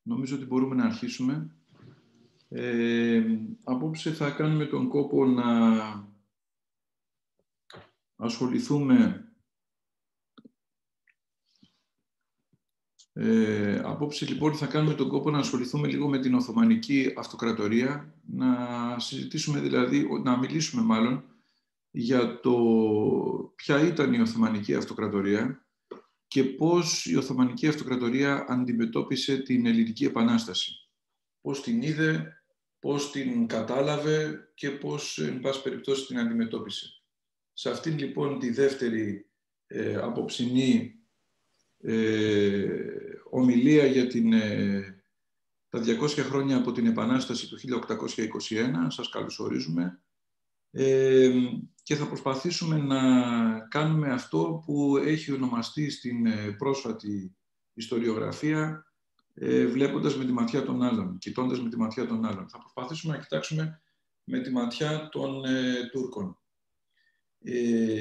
Νομίζω ότι μπορούμε να αρχίσουμε. Απόψε θα κάνουμε τον κόπο να ασχοληθούμε απόψε λοιπόν θα κάνουμε τον κόπο να ασχοληθούμε λίγο με την Οθωμανική Αυτοκρατορία, να συζητήσουμε δηλαδή, να μιλήσουμε μάλλον για το ποια ήταν η Οθωμανική Αυτοκρατορία και πώς η Οθωμανική Αυτοκρατορία αντιμετώπισε την Ελληνική Επανάσταση. Πώς την είδε, πώς την κατάλαβε και πώς, εν πάση περιπτώσει, την αντιμετώπισε. Σε αυτήν λοιπόν τη δεύτερη απόψινή ομιλία για τα 200 χρόνια από την Επανάσταση του 1821, σας καλωσορίζουμε και θα προσπαθήσουμε να κάνουμε αυτό που έχει ονομαστεί στην πρόσφατη ιστοριογραφία βλέποντας με τη ματιά των άλλων, κοιτώντας με τη ματιά των άλλων. Θα προσπαθήσουμε να κοιτάξουμε με τη ματιά των Τούρκων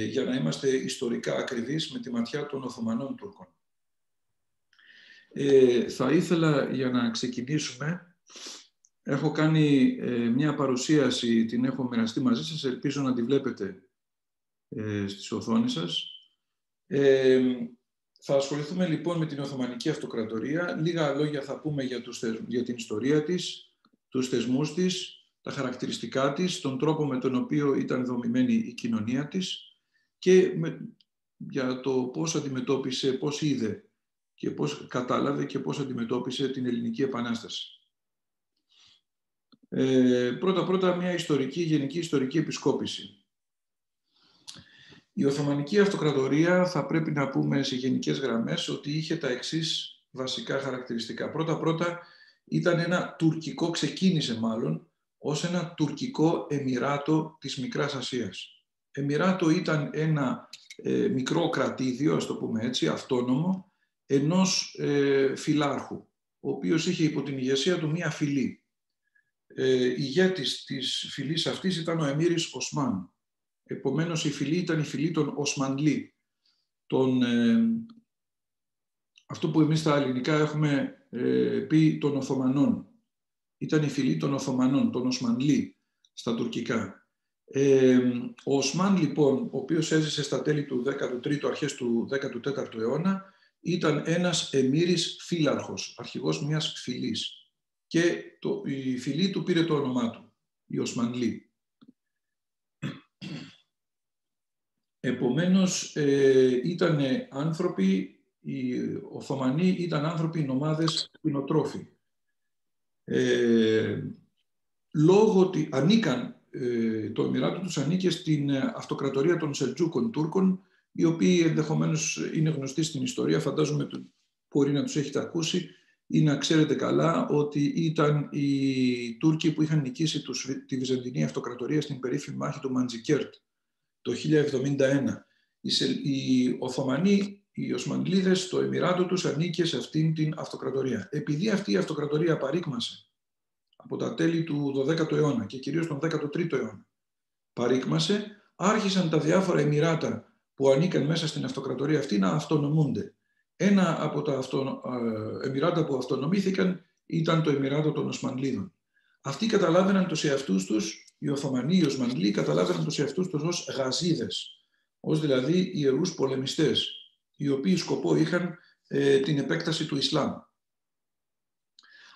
για να είμαστε ιστορικά ακριβείς με τη ματιά των Οθωμανών Τούρκων. Θα ήθελα για να ξεκινήσουμε, έχω κάνει μια παρουσίαση, την έχω μοιραστεί μαζί σας, ελπίζω να τη βλέπετε στις οθόνες σας. Θα ασχοληθούμε λοιπόν με την Οθωμανική Αυτοκρατορία. Λίγα λόγια θα πούμε για την ιστορία της, τους θεσμούς της, τα χαρακτηριστικά της, τον τρόπο με τον οποίο ήταν δομημένη η κοινωνία της και για το πώς αντιμετώπισε, πώς είδε και πώς κατάλαβε και πώς αντιμετώπισε την Ελληνική Επανάσταση. Πρώτα-πρώτα μια γενική ιστορική επισκόπηση. Η Οθωμανική Αυτοκρατορία θα πρέπει να πούμε σε γενικές γραμμές ότι είχε τα εξής βασικά χαρακτηριστικά. Πρώτα-πρώτα ξεκίνησε μάλλον ως ένα τουρκικό εμιράτο της Μικράς Ασίας. Εμιράτο ήταν ένα μικρό κρατήδιο, ας το πούμε έτσι, αυτόνομο, ενός φυλάρχου, ο οποίος είχε υπό την ηγεσία του μία φυλή. Ηγέτης της φυλής αυτής ήταν ο Εμμύρης Οσμάν. Επομένως, η φυλή ήταν η φυλή των Οσμανλί. Αυτό που εμείς στα ελληνικά έχουμε πει των Οθωμανών. Ήταν η φυλή των Οθωμανών, των Οσμανλί, στα τουρκικά. Ο Οσμάν, λοιπόν, ο οποίος έζησε στα τέλη του 13ου, αρχές του 14ου αιώνα, ήταν ένας εμμύρης φύλαρχος, αρχηγός μιας φυλής. Και η φυλή του πήρε το όνομά του, η Οσμανλί. Επομένως, ήταν άνθρωποι, οι Οθωμανοί ήταν άνθρωποι νομάδες κτηνοτρόφοι. Λόγω ότι το εμμυράτο τους ανήκε στην αυτοκρατορία των Σελτζούκων Τούρκων, οι οποίοι ενδεχομένως είναι γνωστοί στην ιστορία, φαντάζομαι μπορεί να τους έχετε ακούσει ή να ξέρετε καλά ότι ήταν οι Τούρκοι που είχαν νικήσει τη Βυζαντινή Αυτοκρατορία στην περίφημη μάχη του Μαντζικέρτ το 1071. Οι Οθωμανοί, οι Οσμανλίδες, το εμμυράτο τους ανήκε σε αυτήν την αυτοκρατορία. Επειδή αυτή η αυτοκρατορία παρήκμασε από τα τέλη του 12ου αιώνα και κυρίως τον 13ο αιώνα, άρχισαν τα διάφορα εμμυράτα που ανήκαν μέσα στην αυτοκρατορία αυτή να αυτονομούνται. Ένα από τα εμμυράτα που αυτονομήθηκαν ήταν το εμμυράτο των Οσμανλίδων. Αυτοί καταλάβαιναν τους εαυτούς τους, οι Οθωμανοί, οι Οσμανλοί, καταλάβαιναν τους εαυτούς τους ως γαζίδες, ως δηλαδή ιερούς πολεμιστές, οι οποίοι σκοπό είχαν την επέκταση του Ισλάμ.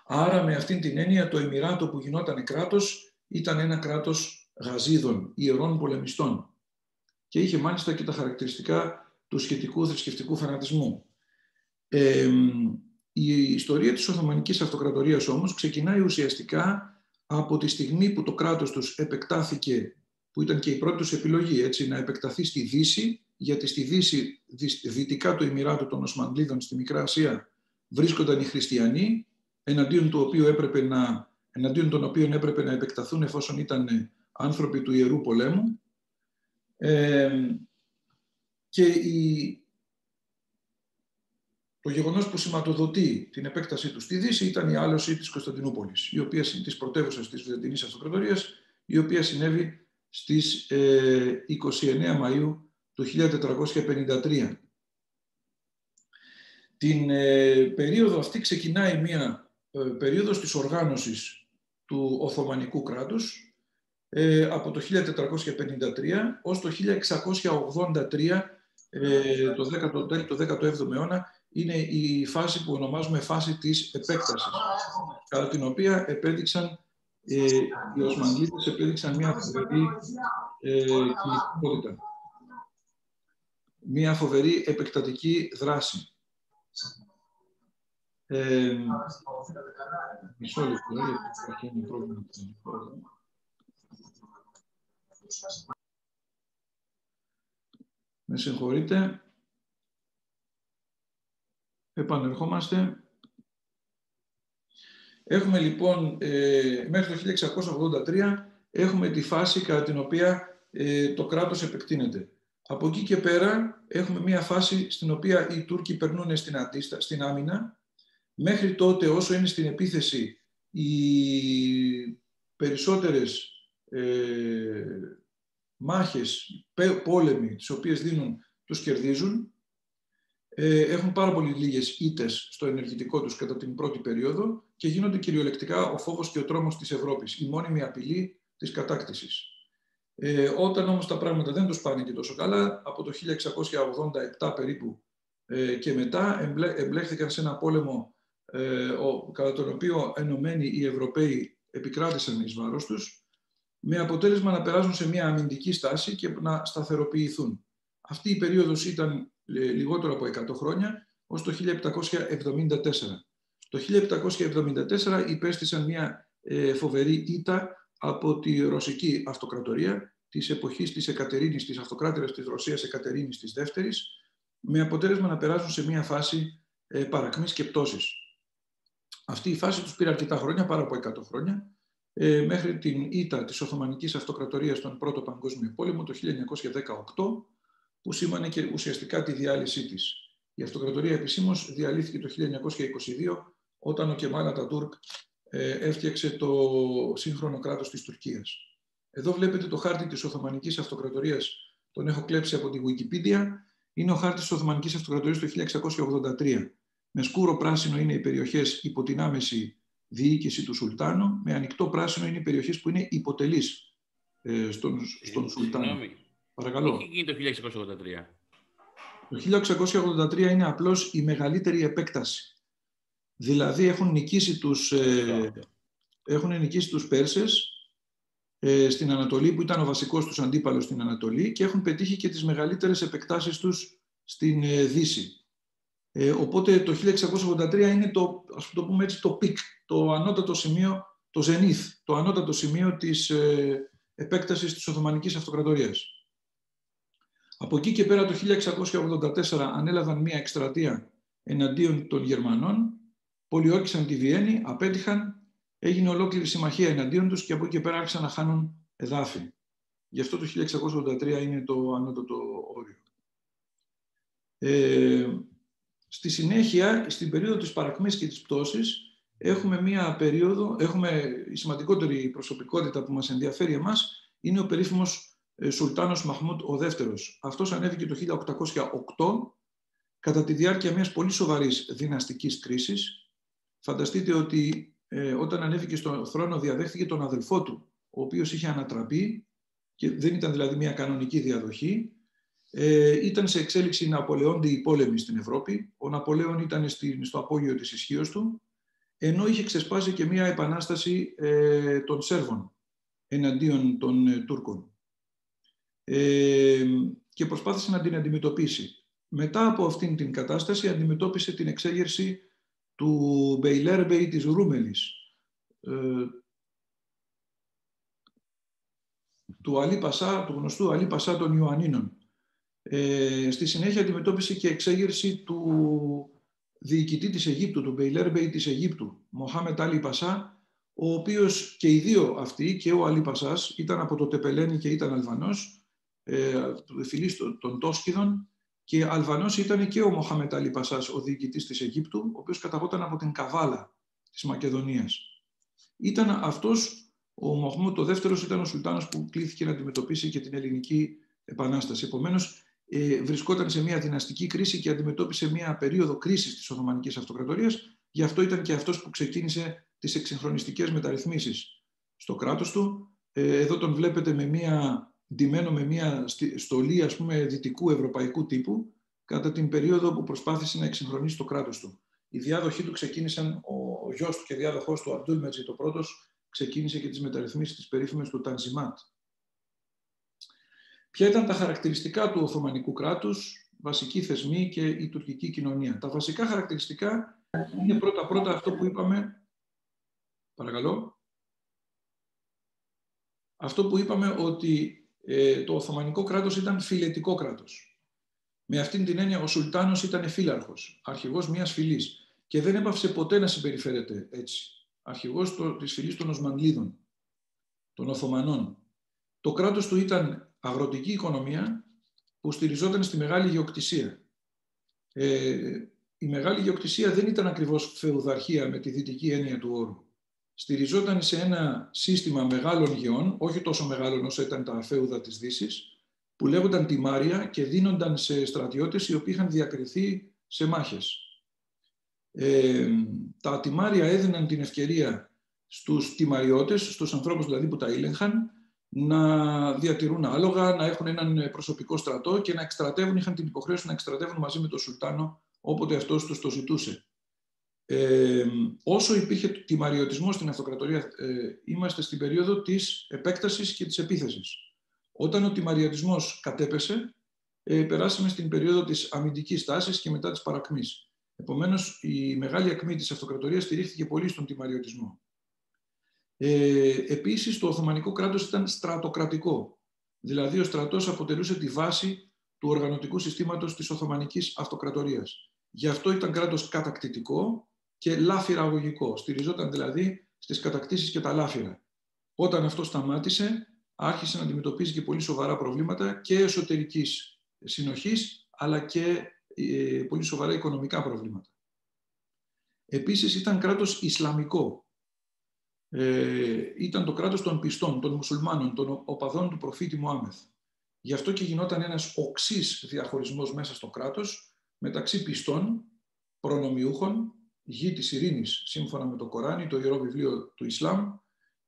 Άρα με αυτήν την έννοια το εμμυράτο που γινόταν κράτος ήταν ένα κράτος γαζίδων, ιερών πολεμιστών και είχε μάλιστα και τα χαρακτηριστικά του σχετικού θρησκευτικού φανατισμού. Η ιστορία της Οθωμανικής Αυτοκρατορίας όμως ξεκινάει ουσιαστικά από τη στιγμή που το κράτος τους επεκτάθηκε, που ήταν και η πρώτη τους επιλογή, έτσι, να επεκταθεί στη Δύση, γιατί στη Δύση, δυτικά του εμμυράτου των Οσμανλίδων στη Μικρά Ασία, βρίσκονταν οι χριστιανοί, εναντίον των οποίων έπρεπε να επεκταθούν εφόσον ήταν άνθρωποι του Ιερού Πολέμου. Και το γεγονός που σηματοδοτεί την επέκτασή του στη Δύση ήταν η άλωση της Κωνσταντινούπολης, της πρωτεύουσας της Βυζαντινής Αυτοκρατορίας, η οποία συνέβη στις 29 Μαΐου του 1453. Την περίοδο αυτή ξεκινάει μια περίοδος της οργάνωσης του Οθωμανικού κράτους από το 1453 ως το 1683, το 17ο αιώνα, είναι η φάση που ονομάζουμε φάση της επέκτασης, κατά την οποία οι Οσμανλίδες επέδειξαν μια φοβερή κινητικότητα, μια φοβερή επεκτατική δράση. Μισό λεπτό, γιατί υπάρχει ένα πρόβλημα. Με συγχωρείτε. Επανερχόμαστε. Έχουμε λοιπόν μέχρι το 1683 έχουμε τη φάση κατά την οποία το κράτος επεκτείνεται. Από εκεί και πέρα έχουμε μια φάση στην οποία οι Τούρκοι περνούν στην άμυνα. Μέχρι τότε, όσο είναι στην επίθεση, οι περισσότερες μάχες, πόλεμοι, τις οποίες δίνουν, τους κερδίζουν. Έχουν πάρα πολύ λίγες ήττες στο ενεργητικό τους κατά την πρώτη περίοδο και γίνονται κυριολεκτικά ο φόβος και ο τρόμος της Ευρώπης, η μόνιμη απειλή της κατάκτησης. Όταν όμως τα πράγματα δεν τους πάνε και τόσο καλά, από το 1687 περίπου και μετά εμπλέχθηκαν σε ένα πόλεμο κατά τον οποίο ενωμένοι οι Ευρωπαίοι επικράτησαν εις βάρος τους, με αποτέλεσμα να περάσουν σε μια αμυντική στάση και να σταθεροποιηθούν. Αυτή η περίοδος ήταν λιγότερο από 100 χρόνια, ως το 1774. Το 1774 υπέστησαν μια φοβερή ήττα από τη Ρωσική Αυτοκρατορία της εποχής της Εκατερίνης, της Αυτοκράτηρας της Ρωσίας Εκατερίνης της Δεύτερης, με αποτέλεσμα να περάσουν σε μια φάση παρακμής και πτώσης. Αυτή η φάση τους πήρε αρκετά χρόνια, πάρα από 100 χρόνια, μέχρι την ήττα της Οθωμανικής Αυτοκρατορίας στον Πρώτο Παγκόσμιο Πόλεμο το 1918, που σήμανε και ουσιαστικά τη διάλυσή της. Η Αυτοκρατορία επισήμως διαλύθηκε το 1922, όταν ο Κεμάλ Ατατούρκ έφτιαξε το σύγχρονο κράτος της Τουρκίας. Εδώ βλέπετε το χάρτη της Οθωμανικής Αυτοκρατορίας, τον έχω κλέψει από τη Wikipedia. Είναι ο χάρτης της Οθωμανικής Αυτοκρατορίας το 1683. Με σκούρο πράσινο είναι οι περιοχές υπό την άμεση διοίκηση του Σουλτάνου, με ανοιχτό πράσινο είναι οι περιοχές που είναι υποτελείς στον Σουλτάνο. Παρακαλώ. Τι γίνεται το 1683? Το 1683 είναι απλώς η μεγαλύτερη επέκταση. Δηλαδή έχουν νικήσει τους Πέρσες στην Ανατολή, που ήταν ο βασικός τους αντίπαλος στην Ανατολή, και έχουν πετύχει και τις μεγαλύτερες επεκτάσεις τους στην Δύση. Οπότε το 1683 είναι ας το πούμε έτσι, το πικ, το ανώτατο σημείο, το ζενίθ, το ανώτατο σημείο της επέκτασης της Οθωμανικής Αυτοκρατορίας. Από εκεί και πέρα το 1684 ανέλαβαν μια εκστρατεία εναντίον των Γερμανών, πολιόρκησαν τη Βιέννη, απέτυχαν, έγινε ολόκληρη συμμαχία εναντίον τους και από εκεί και πέρα άρχισαν να χάνουν εδάφη. Γι' αυτό το 1683 είναι το ανώτατο όριο. Στη συνέχεια, στην περίοδο της παρακμής και της πτώσης, έχουμε μια περίοδο, η σημαντικότερη προσωπικότητα που μας ενδιαφέρει εμάς, είναι ο περίφημος Σουλτάνος Μαχμούντ ο Δεύτερος. Αυτός ανέβηκε το 1808 κατά τη διάρκεια μιας πολύ σοβαρής δυναστικής κρίσης. Φανταστείτε ότι όταν ανέβηκε στον θρόνο διαδέχθηκε τον αδελφό του, ο οποίος είχε ανατραπεί και δεν ήταν δηλαδή μια κανονική διαδοχή. Ήταν σε εξέλιξη Ναπολεόντιοι πόλεμοι στην Ευρώπη. Ο Ναπολέον ήταν στο απόγειο της ισχύως του, ενώ είχε ξεσπάσει και μια επανάσταση των Σέρβων εναντίον των Τούρκων. Και προσπάθησε να την αντιμετωπίσει. Μετά από αυτήν την κατάσταση αντιμετώπισε την εξέγερση του Μπεϊλέρμπεϊ της Ρούμελης, του γνωστού Αλή Πασά των Ιωαννίνων. Στη συνέχεια αντιμετώπισε και εξέγερση του διοικητή της Αιγύπτου, του Μπεϊλέρμπεϊ της Αιγύπτου, Μοχάμετ Αλή Πασά, ο οποίος και οι δύο αυτοί, και ο Αλή Πασάς, ήταν από το Τεπελένι και ήταν Αλβανός, φιλής των Τόσκιδων, και Αλβανός ήταν και ο Μοχάμετ Αλή Πασάς, ο διοικητής της Αιγύπτου, ο οποίος καταγόταν από την Καβάλα της Μακεδονίας. Ήταν αυτός, ο Μαχμούντ ο Δεύτερος, ήταν ο Σουλτάνος που κλήθηκε να αντιμετωπίσει και την Ελληνική Επανάσταση. Επομένως, βρισκόταν σε μια δυναστική κρίση και αντιμετώπισε μια περίοδο κρίσης της Οθωμανικής Αυτοκρατορίας, Γι' αυτό ήταν και αυτός που ξεκίνησε τις εξυγχρονιστικές μεταρρυθμίσεις στο κράτος του. Εδώ τον βλέπετε ντυμένο με μια στολή, ας πούμε, δυτικού ευρωπαϊκού τύπου, κατά την περίοδο που προσπάθησε να εξυγχρονίσει το κράτος του. Οι διάδοχοί του ξεκίνησαν, ο γιος του και διάδοχός του, Αμπτούλμετζι το πρώτος, ξεκίνησε και τις μεταρρυθμίσεις της περίφημες του Τανζιμάτ. Ποια ήταν τα χαρακτηριστικά του Οθωμανικού κράτους, βασικοί θεσμοί και η τουρκική κοινωνία? Τα βασικά χαρακτηριστικά είναι πρώτα-πρώτα αυτό που είπαμε. Παρακαλώ. Αυτό που είπαμε ότι το Οθωμανικό κράτος ήταν φιλετικό κράτος. Με αυτήν την έννοια ο Σουλτάνος ήταν φύλαρχος, αρχηγός μιας φυλής και δεν έπαυσε ποτέ να συμπεριφέρεται έτσι. Αρχηγός της φυλής των Οσμανλίδων, των Οθωμανών. Το κράτος του ήταν αγροτική οικονομία που στηριζόταν στη μεγάλη γεωκτησία. Η μεγάλη γεωκτησία δεν ήταν ακριβώς φεουδαρχία με τη δυτική έννοια του όρου. Στηριζόταν σε ένα σύστημα μεγάλων γεών, όχι τόσο μεγάλων όσο ήταν τα φέουδα της Δύσης, που λέγονταν τιμάρια και δίνονταν σε στρατιώτες οι οποίοι είχαν διακριθεί σε μάχες. Τα τιμάρια έδιναν την ευκαιρία στους τιμαριώτες, στους ανθρώπους δηλαδή που τα ήλεγχαν, να διατηρούν άλογα, να έχουν έναν προσωπικό στρατό και να εκστρατεύουν, είχαν την υποχρέωση να εκστρατεύουν μαζί με τον Σουλτάνο όποτε αυτός τους το ζητούσε. Όσο υπήρχε τιμαριωτισμός στην αυτοκρατορία, είμαστε στην περίοδο της επέκτασης και της επίθεσης. Όταν ο τιμαριωτισμός κατέπεσε, περάσαμε στην περίοδο της αμυντικής τάσης και μετά της παρακμής. Επομένως, η μεγάλη ακμή της αυτοκρατορίας στηρίχθηκε πολύ στον τιμαριωτισμό. Επίσης, το Οθωμανικό κράτος ήταν στρατοκρατικό. Δηλαδή, ο στρατός αποτελούσε τη βάση του οργανωτικού συστήματος της Οθωμανικής Αυτοκρατορίας. Γι' αυτό ήταν κράτος κατακτητικό και λάφυραγωγικό. Στηριζόταν δηλαδή στις κατακτήσεις και τα λάφυρα. Όταν αυτό σταμάτησε, άρχισε να αντιμετωπίζει και πολύ σοβαρά προβλήματα και εσωτερικής συνοχής, αλλά και πολύ σοβαρά οικονομικά προβλήματα. Επίσης, ήταν κράτος Ισλαμικό. Ήταν το κράτος των πιστών, των μουσουλμάνων, των οπαδών του προφήτη Μωάμεθ. Γι' αυτό και γινόταν ένας οξύς διαχωρισμός μέσα στο κράτος μεταξύ πιστών, προνομιούχων, γη της ειρήνης, σύμφωνα με το Κοράνι, το Ιερό Βιβλίο του Ισλάμ,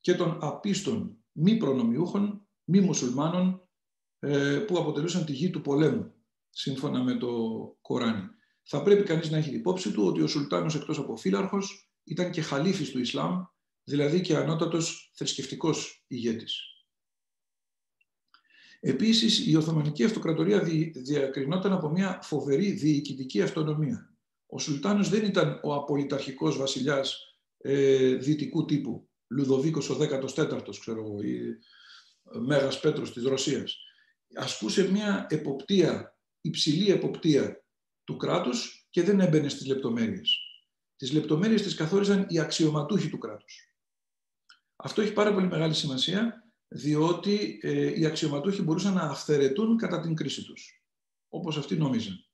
και των απίστων, μη προνομιούχων, μη μουσουλμάνων, που αποτελούσαν τη γη του πολέμου, σύμφωνα με το Κοράνι. Θα πρέπει κανείς να έχει υπόψη του ότι ο Σουλτάνος, εκτός από φύλαρχος, ήταν και χαλίφης του Ισλάμ, δηλαδή και ανώτατος θρησκευτικός ηγέτης. Επίσης, η Οθωμανική Αυτοκρατορία διακρινόταν από μια φοβερή διοικητική αυτονομία. Ο Σουλτάνος δεν ήταν ο απολυταρχικός βασιλιάς δυτικού τύπου, Λουδοβίκος ο 14ος, ξέρω εγώ, ή Μέγας Πέτρος της Ρωσίας. Ασκούσε μια εποπτεία, υψηλή εποπτεία του κράτους και δεν έμπαινε στις λεπτομέρειες. Τις λεπτομέρειες τις καθόριζαν οι αξιωματούχοι του κράτους. Αυτό έχει πάρα πολύ μεγάλη σημασία, διότι οι αξιωματούχοι μπορούσαν να αυθαιρετούν κατά την κρίση τους, όπως αυτοί νόμιζαν.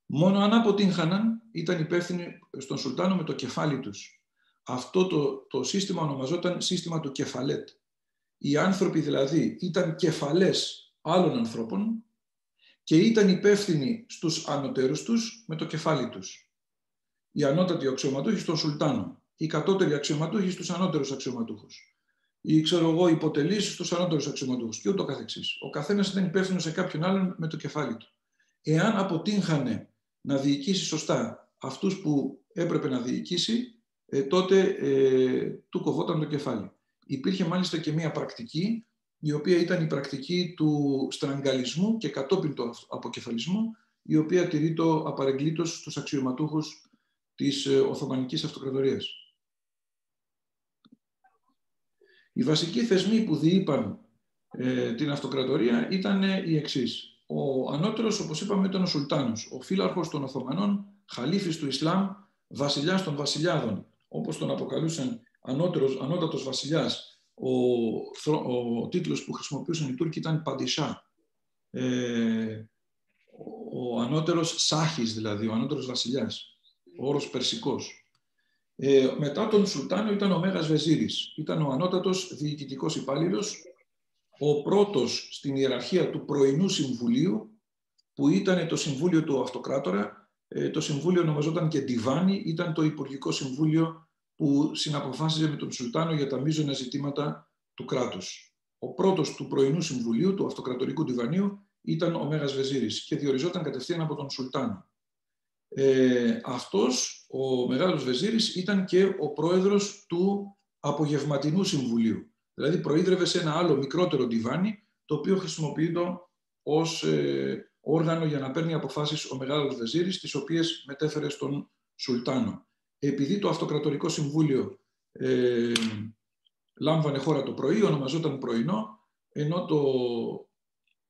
Μόνο αν αποτύγχαναν, ήταν υπεύθυνοι στον Σουλτάνο με το κεφάλι τους. Αυτό το σύστημα ονομαζόταν σύστημα του κεφαλέτ. Οι άνθρωποι δηλαδή ήταν κεφαλές άλλων ανθρώπων και ήταν υπεύθυνοι στους ανωτέρους τους με το κεφάλι τους. Οι ανώτατοι αξιωματούχοι στον Σουλτάνο, οι κατώτεροι αξιωματούχοι στους ανώτερους αξιωματούχους, οι υποτελείς στους ανώτερους αξιωματούχους και ούτω καθεξής. Ο καθένας ήταν υπεύθυνος σε κάποιον άλλον με το κεφάλι του. Εάν αποτύγχανε να διοικήσει σωστά αυτούς που έπρεπε να διοικήσει, τότε του κοβόταν το κεφάλι. Υπήρχε μάλιστα και μία πρακτική, η οποία ήταν η πρακτική του στραγγαλισμού και κατόπιν του αποκεφαλισμού, η οποία τηρείται απαρεγκλήτως στους αξιωματούχους της Οθωμανικής Αυτοκρατορίας. Οι βασικοί θεσμοί που διείπαν την αυτοκρατορία ήταν οι εξής. Ο ανώτερος, όπως είπαμε, ήταν ο Σουλτάνος, ο φύλαρχος των Οθωμανών, χαλίφης του Ισλάμ, βασιλιάς των βασιλιάδων, όπως τον αποκαλούσαν ανώτατος βασιλιάς. Ο τίτλος που χρησιμοποιούσαν οι Τούρκοι ήταν Παντισά. Ο ανώτερος Σάχης, δηλαδή, ο ανώτερος βασιλιάς, ο όρος περσικός. Μετά τον Σουλτάνο ήταν ο Μέγας Βεζίρης. Ήταν ο ανώτατος διοικητικός υπάλληλος, ο πρώτος στην ιεραρχία του πρωινού συμβουλίου, που ήταν το συμβούλιο του αυτοκράτορα, Το συμβούλιο ονομαζόταν και Διβάνι, ήταν το Υπουργικό Συμβούλιο που συναποφάσιζε με τον Σουλτάνο για τα μείζωνα ζητήματα του κράτους. Ο πρώτος του πρωινού συμβουλίου, του Αυτοκρατορικού Διβανίου, ήταν ο Μέγας Βεζίρης και διοριζόταν κατευθείαν από τον Σουλτάνο. Αυτός, ο Μεγάλος Βεζίρης, ήταν και ο πρόεδρος του Απογευματινού Συμβουλίου. Δηλαδή προείδρευε σε ένα άλλο μικρότερο Διβάνι, το οποίο χρησιμοποιείται ως όργανο για να παίρνει αποφάσεις ο Μεγάλος Βεζίρης, τις οποίες μετέφερε στον Σουλτάνο. Επειδή το Αυτοκρατορικό Συμβούλιο λάμβανε χώρα το πρωί, ονομαζόταν πρωινό, ενώ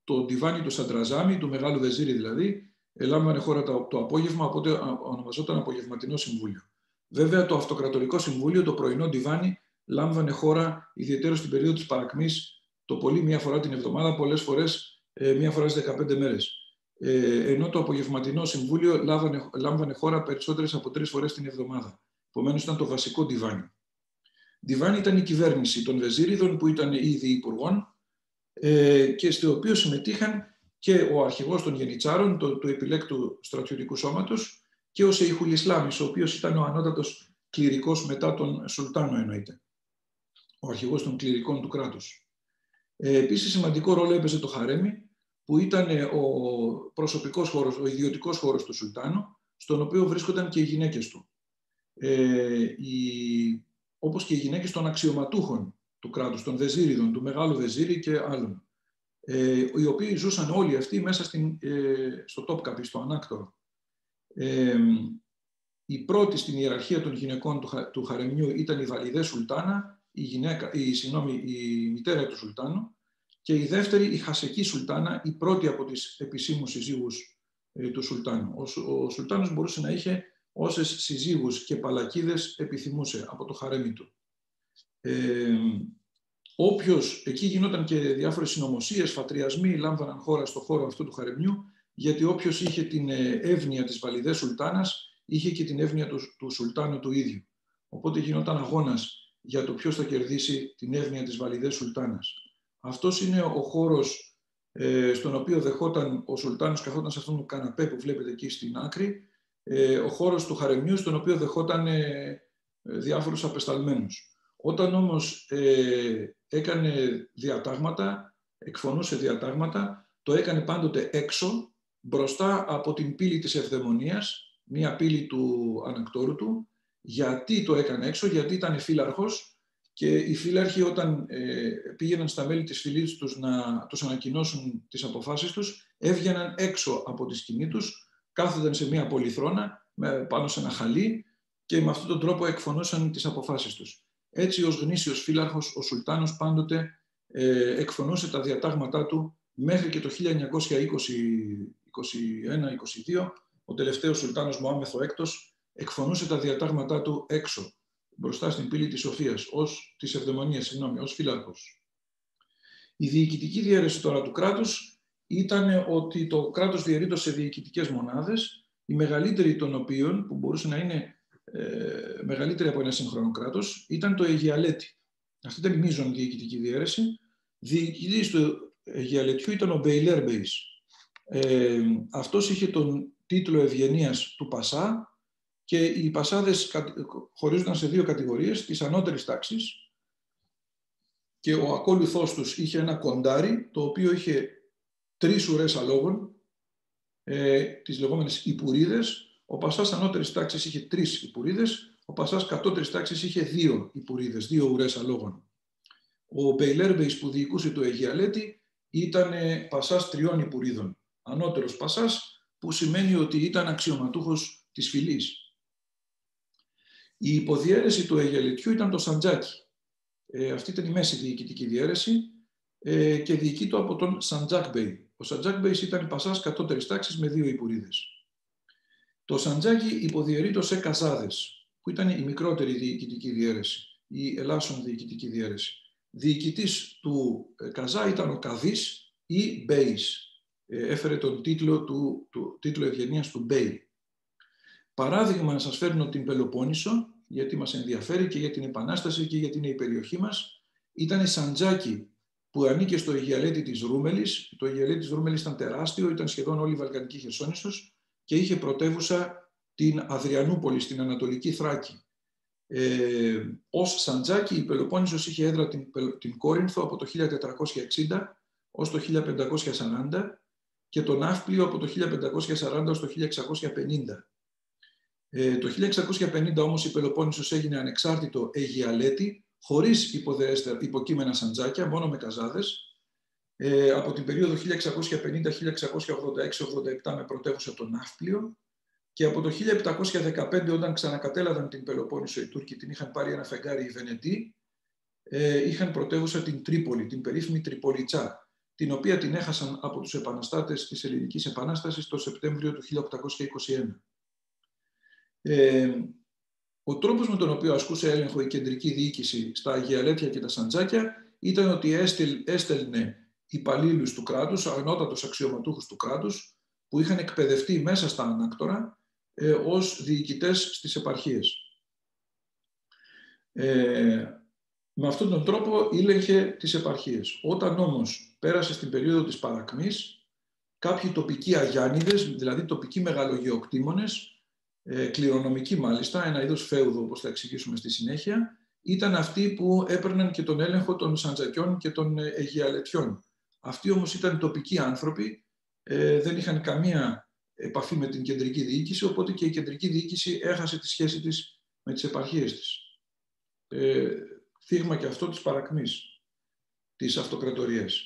το Διβάνι του Σαντραζάμι, του Μεγάλου Βεζίρη δηλαδή, λάμβανε χώρα το απόγευμα, οπότε ονομαζόταν Απογευματινό Συμβούλιο. Βέβαια, το Αυτοκρατορικό Συμβούλιο, το πρωινό Διβάνι, λάμβανε χώρα ιδιαίτερα στην περίοδο της παρακμής, το πολύ μία φορά την εβδομάδα, πολλές φορές μία φορά στις 15 μέρες. Ενώ το Απογευματινό Συμβούλιο λάμβανε χώρα περισσότερες από 3 φορές την εβδομάδα. Επομένως, ήταν το βασικό Διβάνι. Διβάνι ήταν η κυβέρνηση των Βεζίριδων, που ήταν ήδη υπουργών, και στο οποίο συμμετείχαν και ο αρχηγός των Γενιτσάρων, του επιλέκτου στρατιωτικού σώματος, και ο Σεϊχουλ Ισλάμης, ο οποίος ήταν ο ανώτατος κληρικός μετά τον Σουλτάνο, εννοείται. Ο αρχηγός των κληρικών του κράτους. Επίσης, σημαντικό ρόλο έπαιζε το χαρέμι, που ήταν ο προσωπικός χώρος, ο ιδιωτικός χώρος του Σουλτάνου, στον οποίο βρίσκονταν και οι γυναίκες του. Όπως και οι γυναίκες των αξιωματούχων του κράτους, των Βεζίριδων, του Μεγάλου Βεζίρη και άλλων, οι οποίοι ζούσαν όλοι αυτοί μέσα στο Τόπκαπι, στο Ανάκτορο. Η πρώτη στην ιεραρχία των γυναικών του χαρεμιού ήταν η Βαλιδέ Σουλτάνα, η μητέρα του Σουλτάνου, και η δεύτερη η Χασεκή Σουλτάνα, η πρώτη από τις επισήμους συζύγους του Σουλτάνου. Ο Σουλτάνος μπορούσε να είχε όσες συζύγους και παλακίδες επιθυμούσε από το χαρέμι του. Εκεί γινόταν και διάφορες συνωμοσίες, φατριασμοί λάμβαναν χώρα στο χώρο αυτού του χαρεμιού, γιατί όποιος είχε την εύνοια της Βαλιδέ Σουλτάνας, είχε και την εύνοια του Σουλτάνου του ίδιου. Οπότε γινόταν αγώνας για το ποιος θα κερδίσει την εύνοια της Βαλιδέ Σουλτάνας. Αυτός είναι ο χώρος στον οποίο δεχόταν ο Σουλτάνος, καθόταν σε αυτόν τον καναπέ που βλέπετε εκεί στην άκρη, ο χώρος του χαρεμιού, στον οποίο δεχόταν διάφορους απεσταλμένους. Όταν όμως έκανε διατάγματα, εκφωνούσε διατάγματα, το έκανε πάντοτε έξω, μπροστά από την πύλη της Ευδαιμονίας, μία πύλη του ανακτόρου του. Γιατί το έκανε έξω? Γιατί ήταν φύλαρχος, και οι φύλαρχοι, όταν πήγαιναν στα μέλη της φυλής τους να τους ανακοινώσουν τις αποφάσεις τους, έβγαιναν έξω από τη σκηνή τους, κάθονταν σε μία πολυθρόνα πάνω σε ένα χαλί και με αυτόν τον τρόπο εκφωνούσαν τις αποφάσεις τους. Έτσι, ως γνήσιος φύλαρχος, ο Σουλτάνος πάντοτε εκφωνούσε τα διατάγματά του μέχρι και το 1921-22, ο τελευταίος Σουλτάνος Μωάμεθ ο Έκτος εκφωνούσε τα διατάγματά του έξω, μπροστά στην πύλη της Σοφίας, της Ευδαιμονίας, ως φύλαρχος. Η διοικητική διαίρεση τώρα του κράτους ήταν ότι το κράτος διαιρείτωσε σε διοικητικές μονάδες, η μεγαλύτερη των οποίων, που μπορούσε να είναι μεγαλύτερη από ένα σύγχρονο κράτος, ήταν το Αιγιαλέτη. Αυτή ήταν η μείζον διοικητική διαίρεση. Διοικητής του Αιγιαλετιού ήταν ο Μπέιλερ Μπέης. Αυτός είχε τον τίτλο ευγενίας του Πασά, και οι Πασάδες χωρίζονταν σε 2 κατηγορίες, της ανώτερης τάξης, και ο ακόλουθός τους είχε ένα κοντάρι, το οποίο είχε 3 ουρές αλόγων, τις λεγόμενες υπουρίδες. Ο Πασάς ανώτερης τάξης είχε 3 υπουρίδες, ο Πασάς κατώτερης τάξης είχε 2 υπουρίδες, 2 ουρές αλόγων. Ο Μπέιλερμπεϊς, που διοικούσε το Αιγιαλέτη, ήταν Πασάς 3 υπουρίδων. Ανώτερος Πασάς, που σημαίνει ότι ήταν αξιωματούχος της φυλής. Η υποδιέρεση του Αιγιαλετιού ήταν το Σαντζάκι. Αυτή ήταν η μέση διοικητική διαίρεση και διοικείτο από τον Σαντζάκ Μπέι. Ο Σαντζάκ Μπέις ήταν Πασάς κατώτερης τάξης με 2 υπουρίδες. Το Σαντζάκι υποδιαιρείτο σε Καζάδες, που ήταν η μικρότερη διοικητική διαίρεση, η ελάσσον διοικητική διαίρεση. Διοικητής του Καζά ήταν ο Καδής ή Μπέις. Έφερε τον τίτλο ευγενίας του Μπέι. Παράδειγμα, να σας φέρνω την Πελοπόννησο, γιατί μας ενδιαφέρει και για την Επανάσταση και γιατί είναι η περιοχή μας. Ήταν η Σαντζάκι, που ανήκε στο Αιγιαλέτη της Ρούμελης. Το Αιγιαλέτη της Ρούμελης ήταν τεράστιο, ήταν σχεδόν όλη η Βαλκανική Χερσόνησος. και είχε πρωτεύουσα την Αδριανούπολη στην Ανατολική Θράκη. Ως Σαντζάκη, η Πελοπόννησος είχε έδρα την Κόρινθο από το 1460 ως το 1540 και τον Ναύπλιο από το 1540 ως το 1650. Το 1650 όμως η Πελοπόννησος έγινε ανεξάρτητο Αιγιαλέτη, χωρίς υποκείμενα Σαντζάκια, μόνο με καζάδες, από την περίοδο 1650-1686-87 με πρωτεύουσα τον Ναύπλιο, και από το 1715, όταν ξανακατέλαβαν την Πελοπόννησο οι Τούρκοι, την είχαν πάρει ένα φεγγάρι οι Βενετοί, είχαν πρωτεύουσα την Τρίπολη, την περίφημη Τριπολιτσά, την οποία την έχασαν από τους επαναστάτες της Ελληνικής Επανάστασης το Σεπτέμβριο του 1821. Ο τρόπος με τον οποίο ασκούσε έλεγχο η κεντρική διοίκηση στα Αιγιαλέτια και τα Σαντζάκια ήταν ότι έστελνε υπαλλήλους του κράτους, ανώτατους αξιωματούχους του κράτους, που είχαν εκπαιδευτεί μέσα στα ανάκτορα ως διοικητές στις επαρχίες. Με αυτόν τον τρόπο ήλεγχε τις επαρχίες. Όταν όμως πέρασε στην περίοδο της παρακμής, κάποιοι τοπικοί αγιάννηδες, δηλαδή τοπικοί μεγαλογεοκτήμονες, κληρονομικοί μάλιστα, ένα είδος φέουδο, όπως θα εξηγήσουμε στη συνέχεια, ήταν αυτοί που έπαιρναν και τον έλεγχο των Σαντζακιών και των Αιγιαλετιών. Αυτοί όμως ήταν τοπικοί άνθρωποι, δεν είχαν καμία επαφή με την κεντρική διοίκηση, οπότε και η κεντρική διοίκηση έχασε τη σχέση της με τις επαρχίες της. Θύγμα και αυτό της παρακμής της αυτοκρατορίας.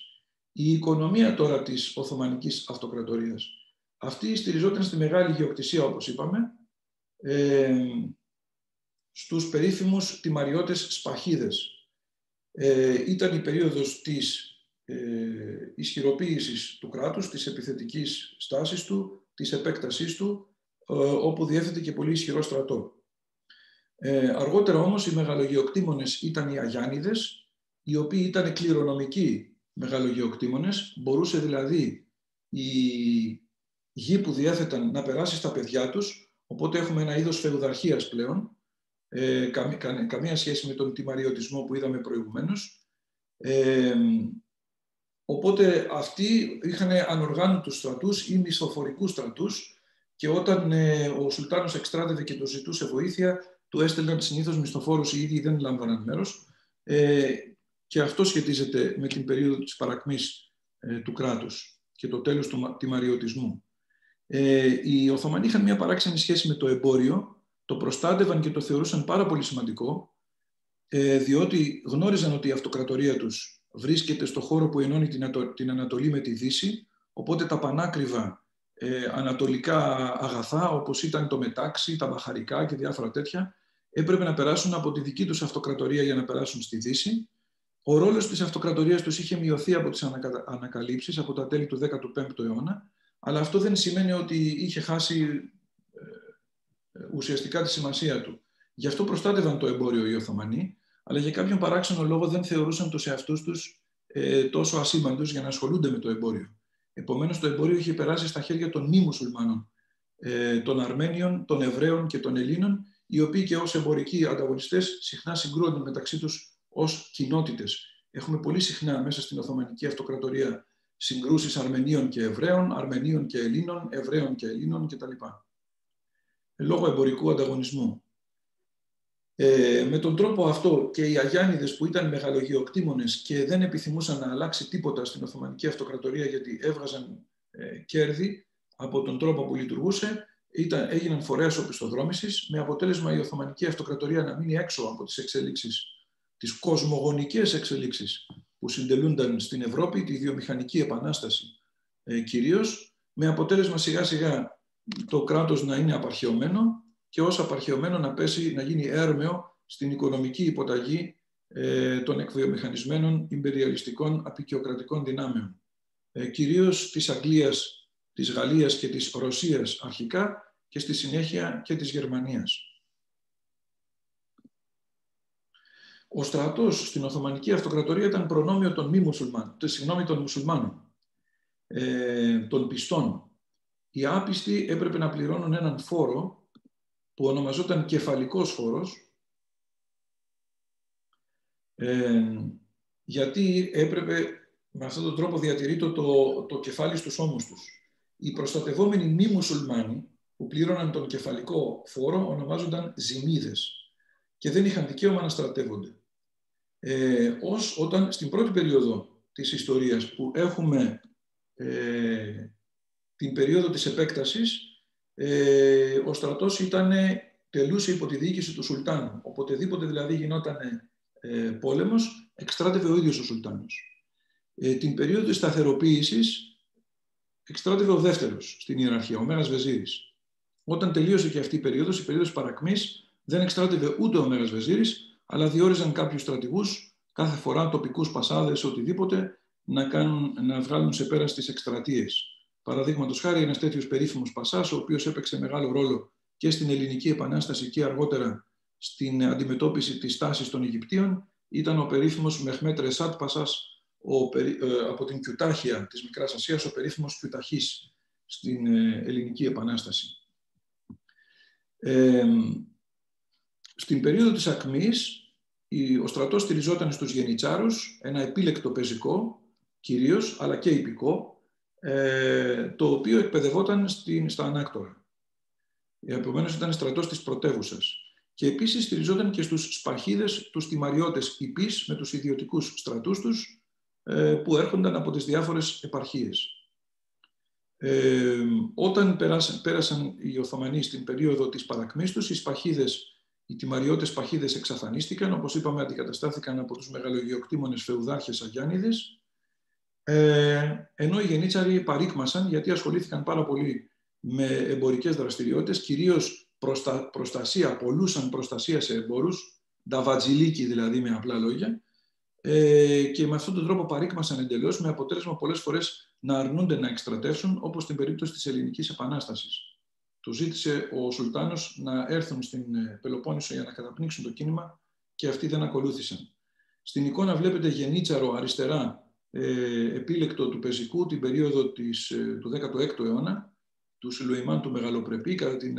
Η οικονομία τώρα της Οθωμανικής Αυτοκρατορίας, αυτή στηριζόταν στη μεγάλη γεωκτησία, όπως είπαμε, στους περίφημους τιμαριώτες σπαχίδες. Ήταν η περίοδος της ισχυροποίησης του κράτους, της επιθετικής στάσης του, της επέκτασής του, όπου διέθετε και πολύ ισχυρό στρατό. Αργότερα όμως οι μεγαλογεοκτήμονες ήταν οι Αγιάννηδες, οι οποίοι ήταν κληρονομικοί μεγαλογεοκτήμονες, μπορούσε δηλαδή η γη που διέθεταν να περάσει στα παιδιά τους, οπότε έχουμε ένα είδος φεουδαρχίας πλέον, καμία σχέση με τον τιμαριωτισμό που είδαμε προηγουμένως. Οπότε αυτοί είχαν ανοργάνωτους στρατούς ή μισθοφορικούς στρατούς, και όταν ο Σουλτάνος εξτράτευε και το ζητούσε βοήθεια, του έστελναν συνήθως μισθοφόρους, οι ίδιοι δεν λάμβαναν μέρος, και αυτό σχετίζεται με την περίοδο της παρακμής του κράτους και το τέλος του τιμαριωτισμού. Οι Οθωμανοί είχαν μια παράξενη σχέση με το εμπόριο, το προστάτευαν και το θεωρούσαν πάρα πολύ σημαντικό, διότι γνώριζαν ότι η αυτοκρατορία τους βρίσκεται στο χώρο που ενώνει την Ανατολή με τη Δύση, οπότε τα πανάκριβα ανατολικά αγαθά, όπως ήταν το μετάξι, τα μπαχαρικά και διάφορα τέτοια, έπρεπε να περάσουν από τη δική τους αυτοκρατορία για να περάσουν στη Δύση. Ο ρόλος της αυτοκρατορίας τους είχε μειωθεί από τις ανακαλύψεις από τα τέλη του 15ου αιώνα, αλλά αυτό δεν σημαίνει ότι είχε χάσει ουσιαστικά τη σημασία του. Γι' αυτό προστάτευαν το εμπόριο οι Οθωμανοί, αλλά για κάποιον παράξενο λόγο δεν θεωρούσαν τους εαυτούς τους τόσο ασήμαντους για να ασχολούνται με το εμπόριο. Επομένως, το εμπόριο είχε περάσει στα χέρια των μη μουσουλμάνων, των Αρμένιων, των Εβραίων και των Ελλήνων, οι οποίοι και ως εμπορικοί ανταγωνιστές συχνά συγκρούονταν μεταξύ τους ως κοινότητες. Έχουμε πολύ συχνά μέσα στην Οθωμανική Αυτοκρατορία συγκρούσεις Αρμενίων και Εβραίων, Αρμενίων και Ελλήνων, Εβραίων και Ελλήνων κτλ. Λόγω εμπορικού ανταγωνισμού. Με τον τρόπο αυτό και οι Αγιάννηδες, που ήταν μεγαλογεοκτήμονες και δεν επιθυμούσαν να αλλάξει τίποτα στην Οθωμανική Αυτοκρατορία γιατί έβγαζαν κέρδη από τον τρόπο που λειτουργούσε, έγιναν φορέας οπισθοδρόμησης, με αποτέλεσμα η Οθωμανική Αυτοκρατορία να μείνει έξω από τις εξελίξεις, τις κοσμογονικές εξελίξεις που συντελούνταν στην Ευρώπη, τη βιομηχανική επανάσταση κυρίως, με αποτέλεσμα σιγά σιγά το κράτος να είναι απαρχαιωμένο και ως απαρχαιωμένο να πέσει, να γίνει έρμεο στην οικονομική υποταγή των εκβιομηχανισμένων ιμπεριαλιστικών αποικιοκρατικών δυνάμεων. Κυρίως της Αγγλίας, της Γαλλίας και της Ρωσίας αρχικά και στη συνέχεια και της Γερμανίας. Ο στρατός στην Οθωμανική Αυτοκρατορία ήταν προνόμιο των των μουσουλμάνων, των πιστών. Οι άπιστοι έπρεπε να πληρώνουν έναν φόρο που ονομαζόταν κεφαλικός φόρος, γιατί έπρεπε με αυτόν τον τρόπο διατηρείται το κεφάλι στους ώμους τους. Οι προστατευόμενοι μη μουσουλμάνοι που πλήρωναν τον κεφαλικό φόρο ονομάζονταν ζημίδες και δεν είχαν δικαίωμα να στρατεύονται. Όταν στην πρώτη περίοδο της ιστορίας που έχουμε την περίοδο της επέκτασης, ο στρατός τελούσε υπό τη διοίκηση του Σουλτάνου. Οποτεδήποτε δηλαδή γινόταν πόλεμος, εξτράτευε ο ίδιος ο Σουλτάνος. Την περίοδο της σταθεροποίησης εξτράτευε ο δεύτερος στην ιεραρχία, ο Μέγας Βεζίρης. Όταν τελείωσε και αυτή η περίοδος παρακμής, δεν εξτράτευε ούτε ο Μέγας Βεζίρης, αλλά διόριζαν κάποιους στρατηγούς κάθε φορά, τοπικούς πασάδες, οτιδήποτε, να βγάλουν σε πέρα στις εκστρατείες. Παραδείγματος χάρη, ένας τέτοιος περίφημος πασάς, ο οποίος έπαιξε μεγάλο ρόλο και στην Ελληνική Επανάσταση και αργότερα στην αντιμετώπιση της τάσης των Αιγυπτίων, ήταν ο περίφημος Μεχμέτ Ρεσάτ Πασάς, από την Κιουτάχια της Μικράς Ασίας, ο περίφημος Κιουταχής στην Ελληνική Επανάσταση. Στην περίοδο της ακμής, ο στρατός στηριζόταν στους γενιτσάρους, ένα επίλεκτο πεζικό κυρίως, αλλά και ιππικό, το οποίο εκπαιδευόταν στα ανάκτορα. Επομένως ήταν στρατός της πρωτεύουσας. Και επίσης στηριζόταν και στους σπαχίδες, τους τιμαριώτες ιππείς, με τους ιδιωτικούς στρατούς τους, που έρχονταν από τις διάφορες επαρχίες. Όταν πέρασαν οι Οθωμανοί στην περίοδο της παρακμής τους, οι τιμαριώτες σπαχίδες εξαφανίστηκαν, όπως είπαμε αντικαταστάθηκαν από τους μεγαλογεωκτήμονες φεουδάρχες Αγιάννηδες, ενώ οι γενίτσαροι παρήκμασαν γιατί ασχολήθηκαν πάρα πολύ με εμπορικές δραστηριότητες, κυρίως προστασία, πολλούσαν προστασία σε εμπόρους, νταβατζιλίκι δηλαδή με απλά λόγια, και με αυτόν τον τρόπο παρήκμασαν εντελώς, με αποτέλεσμα πολλές φορές να αρνούνται να εκστρατεύσουν, όπως στην περίπτωση της Ελληνικής Επανάστασης. Του ζήτησε ο Σουλτάνος να έρθουν στην Πελοπόννησο για να καταπνίξουν το κίνημα και αυτοί δεν ακολούθησαν. Στην εικόνα βλέπετε γενίτσαρο αριστερά, επίλεκτο του πεζικού, την περίοδο του 16ου αιώνα, του Σουλεϊμάν του Μεγαλοπρεπή, κατά την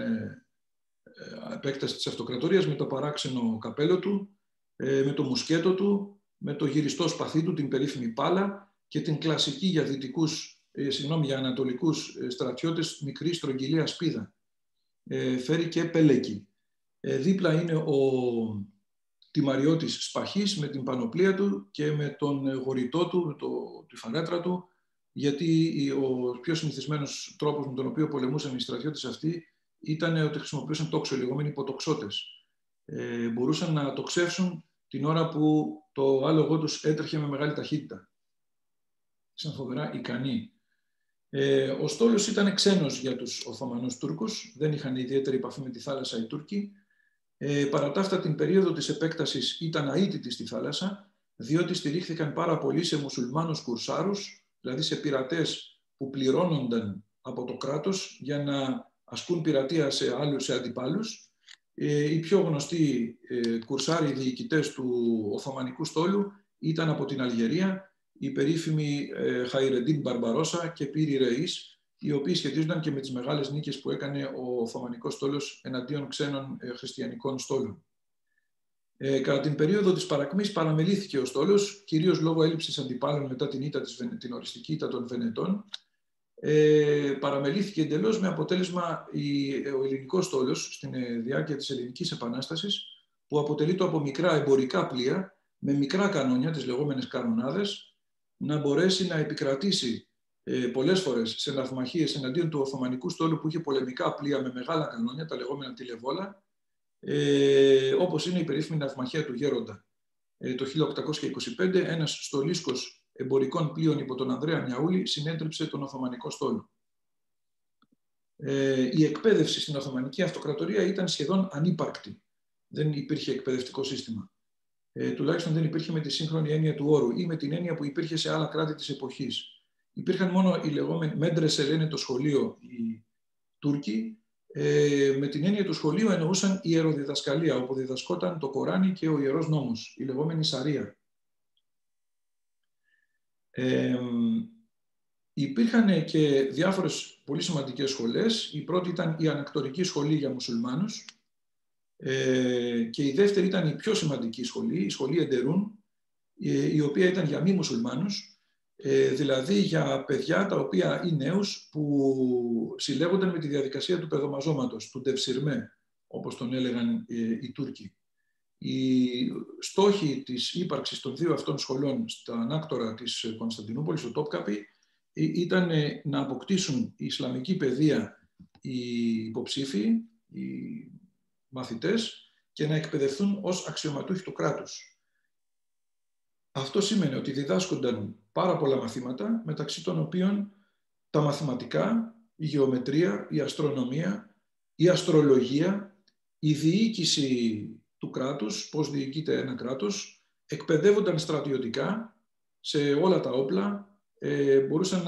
επέκταση της αυτοκρατορίας, με το παράξενο καπέλο του, με το μουσκέτο του, με το γυριστό σπαθί του, την περίφημη πάλα και την κλασική για ανατολικούς στρατιώτες μικρή στρογγυλή ασπίδα. Φέρει και πελέκι. Δίπλα είναι ο τιμαριώτης σπαχής με την πανοπλία του και με τον γορητό του, τη φαρέτρα του, γιατί ο πιο συνηθισμένος τρόπος με τον οποίο πολεμούσαν οι στρατιώτες αυτοί ήταν ότι χρησιμοποιούσαν τόξο, οι λεγόμενοι υποτοξότες. Μπορούσαν να τοξεύσουν την ώρα που το άλογο τους έτρεχε με μεγάλη ταχύτητα. Ήταν φοβερά ικανοί. Ο στόλος ήταν ξένος για τους Οθωμανούς Τούρκους, δεν είχαν ιδιαίτερη επαφή με τη θάλασσα οι Τούρκοι. Παρά τα αυτά, την περίοδο της επέκτασης ήταν αίτητοι στη θάλασσα, διότι στηρίχθηκαν πάρα πολύ σε μουσουλμάνους κουρσάρους, δηλαδή σε πειρατές που πληρώνονταν από το κράτος για να ασκούν πειρατεία σε αντιπάλους. Οι πιο γνωστοί κουρσάροι διοικητές του Οθωμανικού στόλου ήταν από την Αλγερία, οι περίφημοι Χαϊρεντίν Μπαρμπαρόσα και Πύρι Ρεΐς, οι οποίοι σχετίζονταν και με τις μεγάλες νίκες που έκανε ο Οθωμανικός στόλος εναντίον ξένων χριστιανικών στόλων. Κατά την περίοδο της παρακμής παραμελήθηκε ο στόλος, κυρίως λόγω έλλειψης αντιπάλων μετά την οριστική ήττα των Βενετών. Παραμελήθηκε εντελώς, με αποτέλεσμα ο ελληνικός στόλος στην διάρκεια της Ελληνικής Επανάστασης, που αποτελείται από μικρά εμπορικά πλοία με μικρά κανόνια, τις λεγόμενες κανονάδες, να μπορέσει να επικρατήσει πολλές φορές σε ναυμαχίες εναντίον του Οθωμανικού στόλου που είχε πολεμικά πλοία με μεγάλα κανόνια, τα λεγόμενα τηλεβόλα, όπως είναι η περίφημη ναυμαχία του Γέροντα. Το 1825 ένας στολίσκος εμπορικών πλοίων υπό τον Ανδρέα Μιαούλη συνέτριψε τον Οθωμανικό στόλο. Η εκπαίδευση στην Οθωμανική Αυτοκρατορία ήταν σχεδόν ανύπαρκτη. Δεν υπήρχε εκπαιδευτικό σύστημα. Τουλάχιστον δεν υπήρχε με τη σύγχρονη έννοια του όρου ή με την έννοια που υπήρχε σε άλλα κράτη της εποχής. Υπήρχαν μόνο οι λεγόμενοι μέντρεσε, λένε το σχολείο οι Τούρκοι. Με την έννοια του σχολείου εννοούσαν ιεροδιδασκαλία, όπου διδασκόταν το Κοράνι και ο Ιερός Νόμος, η λεγόμενη Σαρία. Υπήρχαν και διάφορες πολύ σημαντικές σχολές. Η πρώτη ήταν η ανακτορική σχολή για μουσουλμάνους και η δεύτερη ήταν η πιο σημαντική σχολή, η σχολή Εντερούν, η οποία ήταν για μη μουσουλμάνους. Δηλαδή για παιδιά τα οποία ή νέους που συλλέγονταν με τη διαδικασία του παιδομαζώματος, του ντευσιρμέ, όπως τον έλεγαν οι Τούρκοι. Οι στόχοι της ύπαρξης των δύο αυτών σχολών στα ανάκτορα της Κωνσταντινούπολης, στο Τόπκαπι, ήταν να αποκτήσουν η Ισλαμική παιδεία οι υποψήφοι, οι μαθητές, και να εκπαιδευτούν ως αξιωματούχοι του κράτους. Αυτό σημαίνει ότι διδάσκονταν πάρα πολλά μαθήματα, μεταξύ των οποίων τα μαθηματικά, η γεωμετρία, η αστρονομία, η αστρολογία, η διοίκηση του κράτους, πώς διοικείται ένα κράτος, εκπαιδεύονταν στρατιωτικά σε όλα τα όπλα, μπορούσαν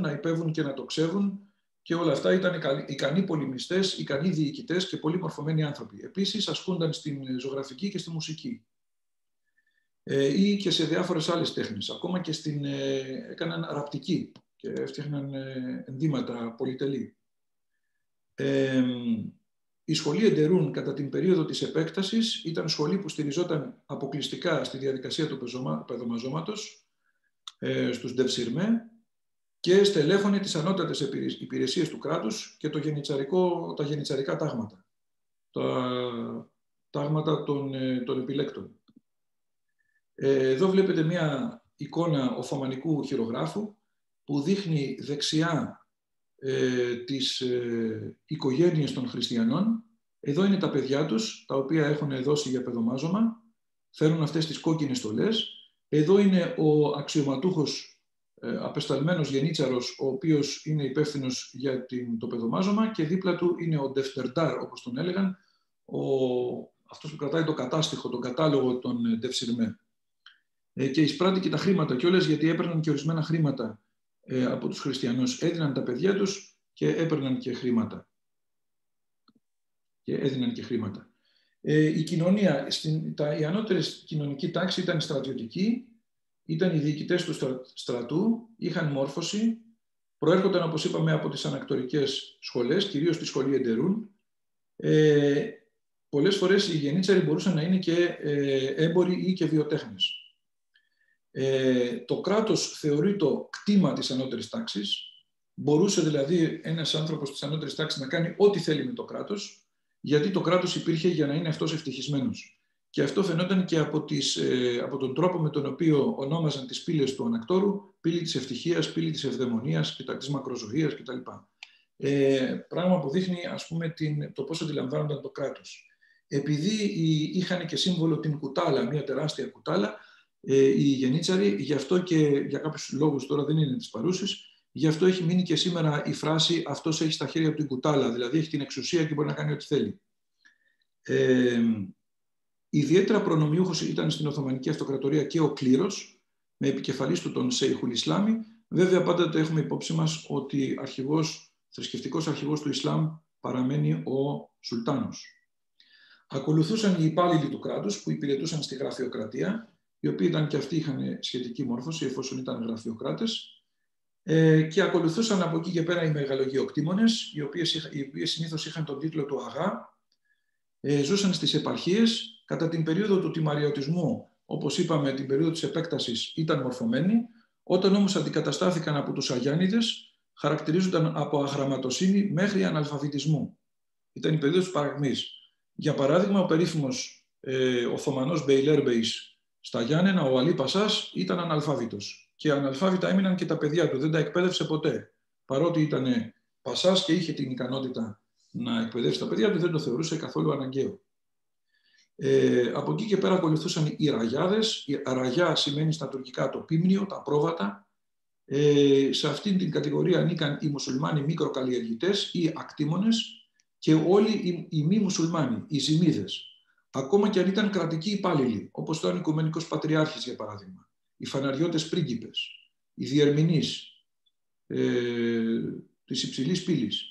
να υπέβουν και να τοξεύουν, και όλα αυτά ήταν ικανοί πολεμιστές, ικανοί διοικητές και πολύ μορφωμένοι άνθρωποι. Επίσης ασκούνταν στην ζωγραφική και στη μουσική ή και σε διάφορες άλλες τέχνες. Ακόμα και έκαναν ραπτική και έφτιαχναν ενδύματα πολυτελή. Η σχολή Εντερούν κατά την περίοδο της επέκτασης ήταν σχολή που στηριζόταν αποκλειστικά στη διαδικασία του παιδομαζώματος, στους ντευσιρμέ, και στελέχωνε τις ανώτατες υπηρεσίες του κράτους και τα γενιτσαρικά τάγματα. Τα τάγματα των επιλέκτων. Εδώ βλέπετε μια εικόνα Οθωμανικού χειρογράφου που δείχνει δεξιά τις οικογένειες των χριστιανών. Εδώ είναι τα παιδιά τους, τα οποία έχουν δώσει για παιδομάζωμα. Φέρουν αυτές τις κόκκινες στολές. Εδώ είναι ο αξιωματούχος απεσταλμένος γενίτσαρος, ο οποίος είναι υπεύθυνος για το παιδομάζωμα, και δίπλα του είναι ο ντεφτερντάρ, όπως τον έλεγαν, αυτός που κρατάει το κατάστιχο, τον κατάλογο των ντευσιρμέ. Και εισπράττει και τα χρήματα κιόλας, γιατί έπαιρναν και ορισμένα χρήματα από τους χριστιανούς. Έδιναν τα παιδιά τους και έπαιρναν και χρήματα. Και έδιναν και χρήματα. Η κοινωνία, η ανώτερη κοινωνική τάξη ήταν στρατιωτική, ήταν οι διοικητές του στρατού, είχαν μόρφωση, προέρχονταν, όπως είπαμε, από τις ανακτορικές σχολές, κυρίως τη σχολή Εντερούν. Πολλές φορές οι γενίτσαροι μπορούσαν να είναι και έμποροι ή και βιοτέχνες. Το κράτος θεωρεί το κτήμα της ανώτερης τάξης. Μπορούσε δηλαδή ένας άνθρωπος της ανώτερης τάξης να κάνει ό,τι θέλει με το κράτος, γιατί το κράτος υπήρχε για να είναι αυτός ευτυχισμένος. Και αυτό φαινόταν και από τον τρόπο με τον οποίο ονόμαζαν τις πύλες του ανακτόρου, πύλη της ευτυχίας, πύλη της ευδαιμονίας και της μακροζωίας κτλ. Πράγμα που δείχνει, ας πούμε, το πώς αντιλαμβάνονταν το κράτος. Επειδή είχαν και σύμβολο την κουτάλα, μια τεράστια κουτάλα, οι γενίτσαροι, γι' αυτό και για κάποιους λόγους τώρα δεν είναι της παρούσης, γι' αυτό έχει μείνει και σήμερα η φράση «αυτός έχει στα χέρια του την κουτάλα», δηλαδή έχει την εξουσία και μπορεί να κάνει ό,τι θέλει. Ιδιαίτερα προνομιούχος ήταν στην Οθωμανική Αυτοκρατορία και ο κλήρος, με επικεφαλής του τον Σέιχουλ Ισλάμι. Βέβαια, πάντα το έχουμε υπόψη μας ότι θρησκευτικός αρχηγός του Ισλάμ παραμένει ο Σουλτάνος. Ακολουθούσαν οι υπάλληλοι του κράτους που υπηρετούσαν στη γραφειοκρατία, οι οποίοι και αυτοί είχαν σχετική μόρφωση, εφόσον ήταν γραφειοκράτες, και ακολουθούσαν από εκεί και πέρα οι μεγαλογεοκτήμονες, οι οποίες συνήθως είχαν τον τίτλο του Αγά, ζούσαν στις επαρχίες. Κατά την περίοδο του τιμαριωτισμού, όπως είπαμε, την περίοδο της επέκτασης ήταν μορφωμένοι. Όταν όμως αντικαταστάθηκαν από τους Αγιάννηδες, χαρακτηρίζονταν από αγραμματοσύνη μέχρι αναλφαβητισμού. Ήταν η περίοδος της παρακμής. Για παράδειγμα, ο περίφημος Οθωμανός Μπεϊλέρμπεϊς στα Γιάννενα, ο Αλή Πασάς, ήταν αναλφάβητος. Και αναλφάβητα έμειναν και τα παιδιά του, δεν τα εκπαίδευσε ποτέ. Παρότι ήταν Πασάς και είχε την ικανότητα να εκπαιδεύσει τα παιδιά του, δεν το θεωρούσε καθόλου αναγκαίο. Από εκεί και πέρα ακολουθούσαν οι ραγιάδες. Η ραγιά σημαίνει στα τουρκικά το πίμνιο, τα πρόβατα. Σε αυτήν την κατηγορία ανήκαν οι μουσουλμάνοι μικροκαλλιεργητές ή ακτήμονες και όλοι οι μη μουσουλμάνοι, οι ζημίδες. Ακόμα και αν ήταν κρατικοί υπάλληλοι, όπως ήταν ο Οικουμενικός Πατριάρχης, για παράδειγμα, οι φαναριώτες πρίγκιπες, οι διερμηνείς της υψηλής πύλης,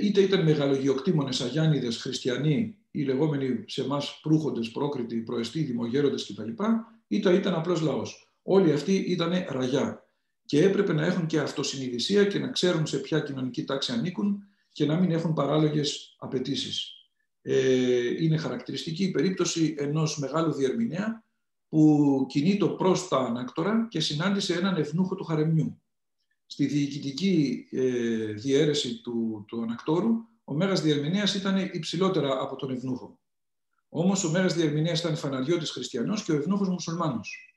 είτε ήταν μεγαλογειοκτήμονες, αγιάννηδες, χριστιανοί, οι λεγόμενοι σε εμάς προύχοντες, πρόκριτοι, προεστοί, δημογέροντες κτλ., είτε ήταν απλός λαός. Όλοι αυτοί ήταν ραγιά και έπρεπε να έχουν και αυτοσυνειδησία και να ξέρουν σε ποια κοινωνική τάξη ανήκουν και να μην έχουν παράλογες απαιτήσεις. Είναι χαρακτηριστική η περίπτωση ενός μεγάλου διερμηνέα που κινείται προς τα ανάκτορα και συνάντησε έναν ευνούχο του χαρεμιού. Στη διοικητική διαίρεση του ανακτόρου, ο Μέγας Διερμηνέας ήταν υψηλότερα από τον ευνούχο. Όμως ο Μέγας Διερμηνέας ήταν φαναριώτης χριστιανός και ο ευνούχος μουσουλμάνος.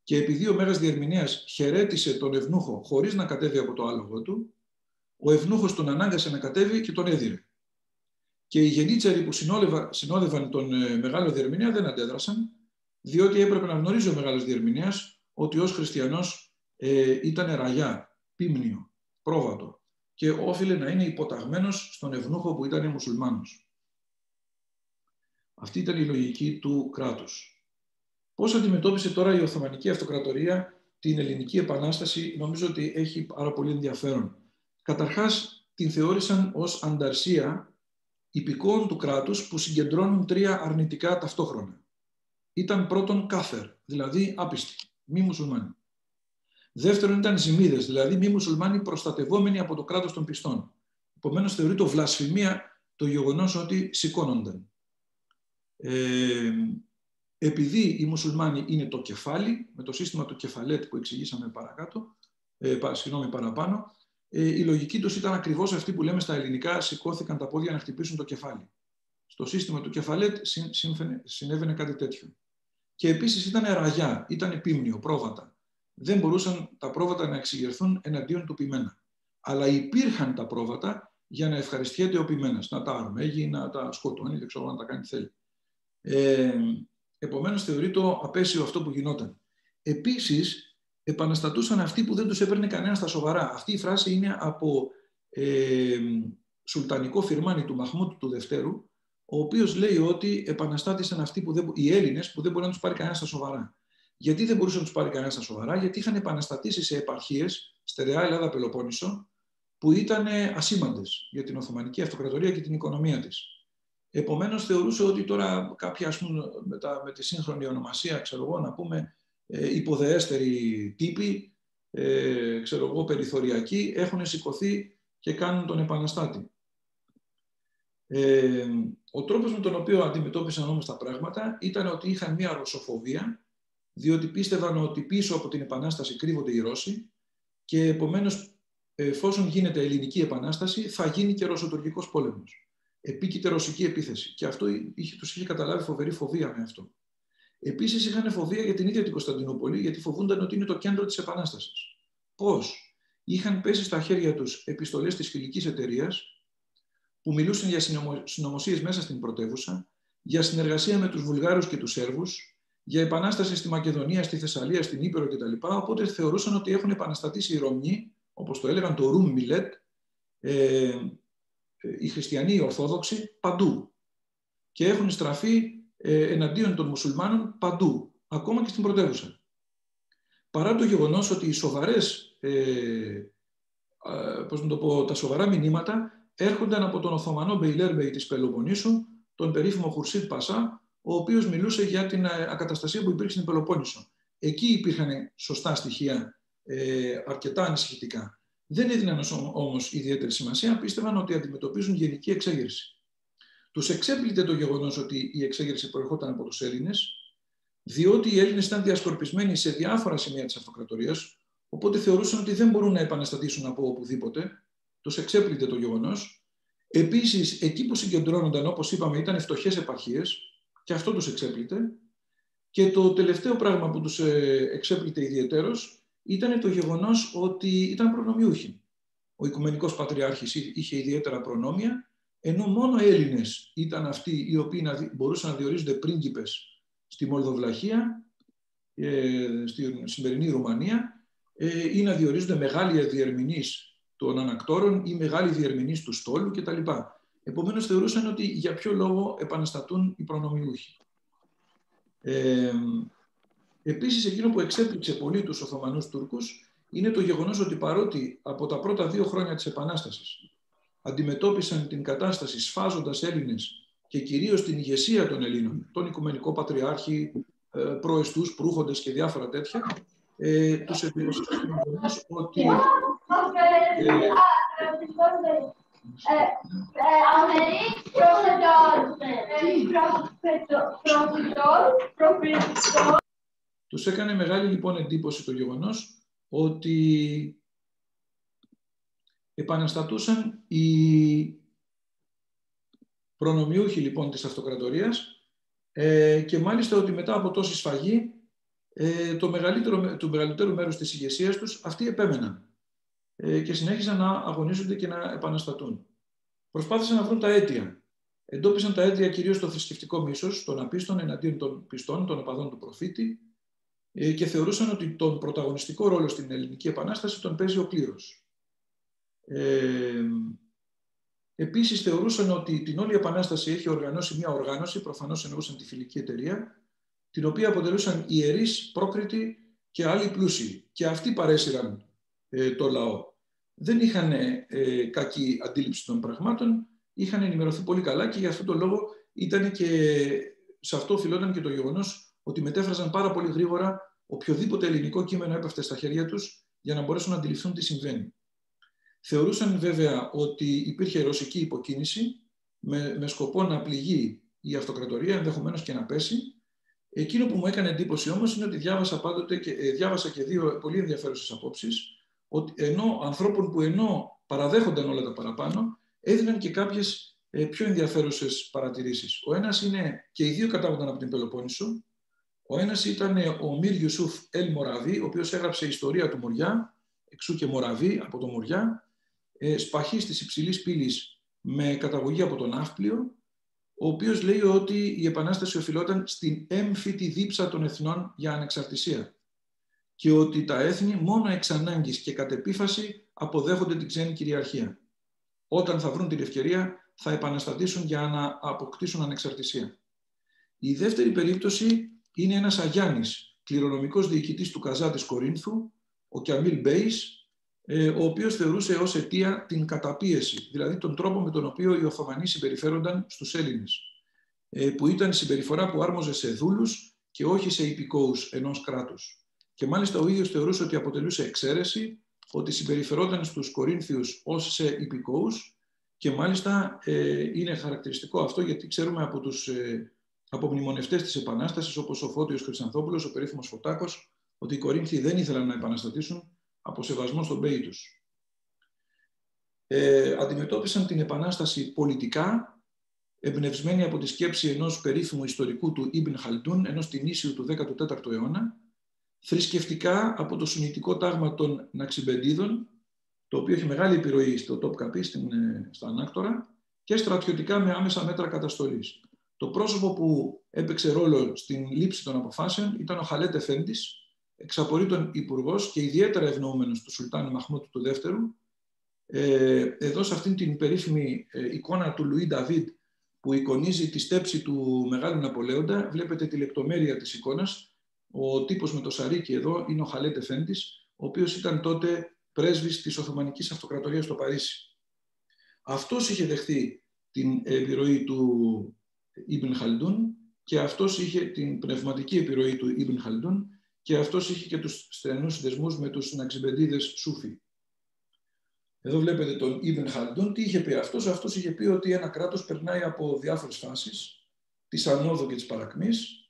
Και επειδή ο Μέγας Διερμηνέας χαιρέτησε τον ευνούχο χωρίς να κατέβει από το άλογο του, ο ευνούχος τον ανάγκασε να κατέβει και τον έδιρε. Και οι γενίτσαροι που συνόδευαν τον Μεγάλο Διερμηνέα δεν αντέδρασαν, διότι έπρεπε να γνωρίζει ο Μεγάλος Διερμηνέας ότι ως χριστιανός ήταν ραγιά, πίμνιο, πρόβατο και όφιλε να είναι υποταγμένος στον ευνούχο που ήταν μουσουλμάνος. Αυτή ήταν η λογική του κράτους. Πώς αντιμετώπισε τώρα η Οθωμανική Αυτοκρατορία την Ελληνική Επανάσταση, νομίζω ότι έχει πάρα πολύ ενδιαφέρον. Καταρχάς, την θεώρησαν ως ανταρσία υπηκόων του κράτους που συγκεντρώνουν τρία αρνητικά ταυτόχρονα. Ήταν πρώτον κάφερ, δηλαδή άπιστοι, μη μουσουλμάνοι. Δεύτερον ήταν ζημίδες, δηλαδή μη μουσουλμάνοι προστατευόμενοι από το κράτος των πιστών. Επομένως θεωρείται βλασφημία το γεγονός ότι σηκώνονταν. Επειδή οι μουσουλμάνοι είναι το κεφάλι, με το σύστημα του κεφαλέτ που εξηγήσαμε παραπάνω, η λογική τους ήταν ακριβώς αυτή που λέμε στα ελληνικά, σηκώθηκαν τα πόδια να χτυπήσουν το κεφάλι. Στο σύστημα του κεφαλέτ συνέβαινε κάτι τέτοιο. Και επίσης ήταν ραγιά, ήταν επίμνιο, πρόβατα. Δεν μπορούσαν τα πρόβατα να εξηγερθούν εναντίον του ποιμένα. Αλλά υπήρχαν τα πρόβατα για να ευχαριστιέται ο ποιμένας, να τα αρμέγει, να τα σκοτώνει, δεν ξέρω να τα κάνει θέλει. Επομένως θεωρείται απέσιο αυτό που γινόταν. Επίσης, επαναστατούσαν αυτοί που δεν τους έπαιρνε κανένα στα σοβαρά. Αυτή η φράση είναι από σουλτανικό φιρμάνι του Μαχμούτ του Δευτέρου, ο οποίος λέει ότι επαναστάτησαν αυτοί οι Έλληνες που δεν μπορεί να τους πάρει κανένα στα σοβαρά. Γιατί δεν μπορούσε να τους πάρει κανένα στα σοβαρά? Γιατί είχαν επαναστατήσει σε επαρχίες, στερεά Ελλάδα Πελοπόννησο, που ήταν ασήμαντες για την Οθωμανική Αυτοκρατορία και την οικονομία της. Επομένως, θεωρούσε ότι τώρα κάποιοι, ας πούμε, με τη σύγχρονη ονομασία, ξέρω εγώ, να πούμε, υποδεέστεροι τύποι, ξέρω εγώ, περιθωριακοί, έχουν σηκωθεί και κάνουν τον επαναστάτη. Ο τρόπος με τον οποίο αντιμετώπισαν όμως τα πράγματα ήταν ότι είχαν μια ρωσοφοβία, διότι πίστευαν ότι πίσω από την επανάσταση κρύβονται οι Ρώσοι και επομένως, εφόσον γίνεται ελληνική επανάσταση, θα γίνει και ρωσοτουρκικός πόλεμος. Επίκειται ρωσική επίθεση. Και αυτό τους είχε καταλάβει φοβερή φοβία με αυτό. Επίσης, είχαν φοβία για την ίδια την Κωνσταντινούπολη, γιατί φοβούνταν ότι είναι το κέντρο της επανάστασης. Πώς? Είχαν πέσει στα χέρια τους επιστολές της Φιλικής Εταιρείας, που μιλούσαν για συνωμοσίες μέσα στην πρωτεύουσα, για συνεργασία με τους Βουλγάρους και τους Σέρβους, για επανάσταση στη Μακεδονία, στη Θεσσαλία, στην Ήπειρο κτλ. Οπότε θεωρούσαν ότι έχουν επαναστατήσει οι Ρωμνοί, όπως το έλεγαν το Ρουμ Μιλέτ, οι χριστιανοί, οι Ορθόδοξοι, παντού. Και έχουν στραφεί εναντίον των μουσουλμάνων παντού, ακόμα και στην πρωτεύουσα. Παρά το γεγονός ότι οι σοβαρές, τα σοβαρά μηνύματα έρχονταν από τον Οθωμανό Μπεϊλέρμπεϊ της Πελοποννήσου, τον περίφημο Χουρσίτ Πασά, ο οποίος μιλούσε για την ακαταστασία που υπήρξε στην Πελοπόννησο. Εκεί υπήρχαν σωστά στοιχεία, αρκετά ανησυχητικά. Δεν έδιναν όμως ιδιαίτερη σημασία, πίστευαν ότι αντιμετωπίζουν γενική εξέγερση. Τους εξέπλητε το γεγονός ότι η εξέγερση προερχόταν από τους Έλληνες, διότι οι Έλληνες ήταν διασκορπισμένοι σε διάφορα σημεία της αυτοκρατορίας, οπότε θεωρούσαν ότι δεν μπορούν να επαναστατήσουν από οπουδήποτε. Τους εξέπλητε το γεγονός. Επίσης, εκεί που συγκεντρώνονταν, όπως είπαμε, ήταν φτωχές επαρχίες, και αυτό τους εξέπλητε. Και το τελευταίο πράγμα που τους εξέπλητε ιδιαιτέρως ήταν το γεγονός ότι ήταν προνομιούχοι. Ο Οικουμενικός Πατριάρχης είχε ιδιαίτερα προνόμια, ενώ μόνο Έλληνες ήταν αυτοί οι οποίοι μπορούσαν να διορίζονται πρίγκιπες στη Μολδοβλαχία, στη σημερινή Ρουμανία, ή να διορίζονται μεγάλοι διερμηνείς των ανακτόρων ή μεγάλοι διερμηνείς του στόλου κτλ. Επομένως θεωρούσαν ότι για ποιο λόγο επαναστατούν οι προνομιούχοι. Επίσης, εκείνο που εξέπληξε πολύ τους Οθωμανούς Τούρκους είναι το γεγονός ότι παρότι από τα πρώτα 2 χρόνια της Επανάστασης αντιμετώπισαν την κατάσταση σφάζοντας Έλληνες και κυρίως την ηγεσία των Ελλήνων, τον Οικουμενικό Πατριάρχη, προεστούς, προύχοντες και διάφορα τέτοια, τους επιβεβαιώσαν ότι Τους έκανε μεγάλη λοιπόν εντύπωση το γεγονός ότι επαναστατούσαν οι προνομιούχοι λοιπόν της αυτοκρατορίας και μάλιστα ότι μετά από τόση σφαγή το μεγαλύτερο μέρος της ηγεσίας τους αυτοί επέμεναν και συνέχισαν να αγωνίζονται και να επαναστατούν. Προσπάθησαν να βρουν τα αίτια. Εντόπισαν τα αίτια κυρίως στο θρησκευτικό μίσος των απίστων εναντίον των πιστών, των οπαδών του προφήτη και θεωρούσαν ότι τον πρωταγωνιστικό ρόλο στην Ελληνική Επανάσταση τον παίζει ο κλήρος. Επίσης θεωρούσαν ότι την όλη Επανάσταση έχει οργανώσει μια οργάνωση, προφανώς εννοούσαν τη Φιλική Εταιρεία, την οποία αποτελούσαν ιερείς, πρόκριτοι και άλλοι πλούσιοι. Και αυτοί παρέσυραν το λαό. Δεν είχαν κακή αντίληψη των πραγμάτων, είχαν ενημερωθεί πολύ καλά και γι' αυτόν τον λόγο ήταν και σε αυτό οφειλόταν και το γεγονός ότι μετέφραζαν πάρα πολύ γρήγορα οποιοδήποτε ελληνικό κείμενο έπεφτε στα χέρια τους για να μπορέσουν να αντιληφθούν τι συμβαίνει. Θεωρούσαν βέβαια ότι υπήρχε ρωσική υποκίνηση με σκοπό να πληγεί η αυτοκρατορία, ενδεχομένως και να πέσει. Εκείνο που μου έκανε εντύπωση όμως είναι ότι διάβασα και δύο πολύ ενδιαφέρουσες απόψεις, ότι ανθρώπων που ενώ παραδέχονταν όλα τα παραπάνω, έδιναν και κάποιες πιο ενδιαφέρουσες παρατηρήσεις. Ο ένας είναι, και οι δύο κατάγονταν από την Πελοπόννησο. Ο ένας ήταν ο Μύρ Ιουσούφ Ελ Μοραβή, ο οποίος έγραψε ιστορία του Μοριά, εξού και Μοραβή από το Μοριά, σπαχής της υψηλής πύλης με καταγωγή από τον Ναύπλιο, ο οποίος λέει ότι η Επανάσταση οφειλόταν στην έμφυτη δίψα των εθνών για ανεξαρτησία και ότι τα έθνη μόνο εξ ανάγκης και κατ' επίφαση αποδέχονται την ξένη κυριαρχία. Όταν θα βρουν την ευκαιρία θα επαναστατήσουν για να αποκτήσουν ανεξαρτησία. Η δεύτερη περίπτωση είναι ένας Αγιάννης, κληρονομικός διοικητής του Καζά της Κορίνθου, ο Κιαμίλ Μπέης, ο οποίος θεωρούσε ως αιτία την καταπίεση, δηλαδή τον τρόπο με τον οποίο οι Οθωμανοί συμπεριφέρονταν στους Έλληνες, που ήταν συμπεριφορά που άρμοζε σε δούλους και όχι σε υπηκόους ενός κράτους. Και μάλιστα ο ίδιος θεωρούσε ότι αποτελούσε εξαίρεση, ότι συμπεριφερόταν στους Κορίνθιους ως σε υπηκόους και μάλιστα είναι χαρακτηριστικό αυτό γιατί ξέρουμε από τους απομνημονευτές της Επανάστασης, όπως ο Φώτιος Χρυσανθόπουλος, ο περίφημος Φωτάκος, ότι οι Κορίνθιοι δεν ήθελαν να επαναστατήσουν από σεβασμό στον Μπέη τους. Αντιμετώπισαν την Επανάσταση πολιτικά, εμπνευσμένοι από τη σκέψη ενός περίφημου ιστορικού του Ιμπν Χαλντούν, ενός τινήσιου του 14ου αιώνα, θρησκευτικά από το σουννιτικό τάγμα των Ναξιμπεντίδων, το οποίο έχει μεγάλη επιρροή στο Τόπκαπι, στα Ανάκτορα, και στρατιωτικά με άμεσα μέτρα καταστολής. Το πρόσωπο που έπαιξε ρόλο στην λήψη των αποφάσεων ήταν ο Χαλέτ Εφέντης, εξαπορρίτων υπουργός και ιδιαίτερα ευνοούμενος του Σουλτάν Μαχμούτ του Δεύτερου. Εδώ σε αυτήν την περίφημη εικόνα του Λουί Νταβίδ που εικονίζει τη στέψη του Μεγάλου Ναπολέοντα, βλέπετε τη λεπτομέρεια της εικόνας. Ο τύπος με το σαρίκι εδώ είναι ο Χαλέτ Εφέντης, ο οποίος ήταν τότε πρέσβης της Οθωμανικής Αυτοκρατορίας στο Παρίσι. Αυτός είχε δεχθεί την επιρροή του Ιμπν Χαλντούν και αυτός είχε την πνευματική επιρροή του Ιμπν Χαλντούν και αυτός είχε και τους στενούς δεσμούς με τους Ναξιμπεντίδες Σούφι. Εδώ βλέπετε τον Ιμπν Χαλντούν. Τι είχε πει αυτός? Αυτός είχε πει ότι ένα κράτος περνάει από διάφορες φάσεις, της ανόδου και της παρακμής,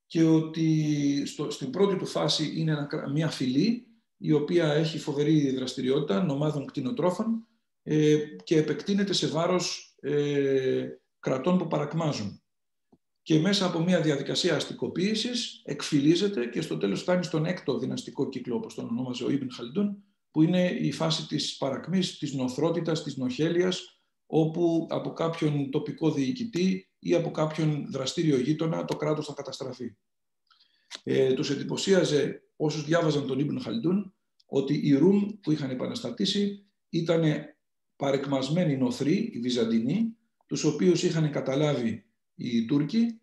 και ότι στην πρώτη του φάση είναι μια φυλή η οποία έχει φοβερή δραστηριότητα νομάδων κτηνοτρόφων και επεκτείνεται σε βάρος κρατών που παρακμάζουν. Και μέσα από μια διαδικασία αστικοποίησης εκφυλίζεται και στο τέλος φτάνει στον έκτο δυναστικό κύκλο, όπως τον ονόμαζε ο Ιμπν Χαλντούν, που είναι η φάση της παρακμής, της νοθρότητας, της νοχέλειας, όπου από κάποιον τοπικό διοικητή ή από κάποιον δραστήριο γείτονα το κράτος θα καταστραφεί. Τους εντυπωσίαζε όσους διάβαζαν τον Ιμπν Χαλντούν ότι οι Ρουμ που είχαν επαναστατήσει ήταν παρεκμασμένοι νοθροί, οι Βυζαντινοί, τους οποίους είχαν καταλάβει οι Τούρκοι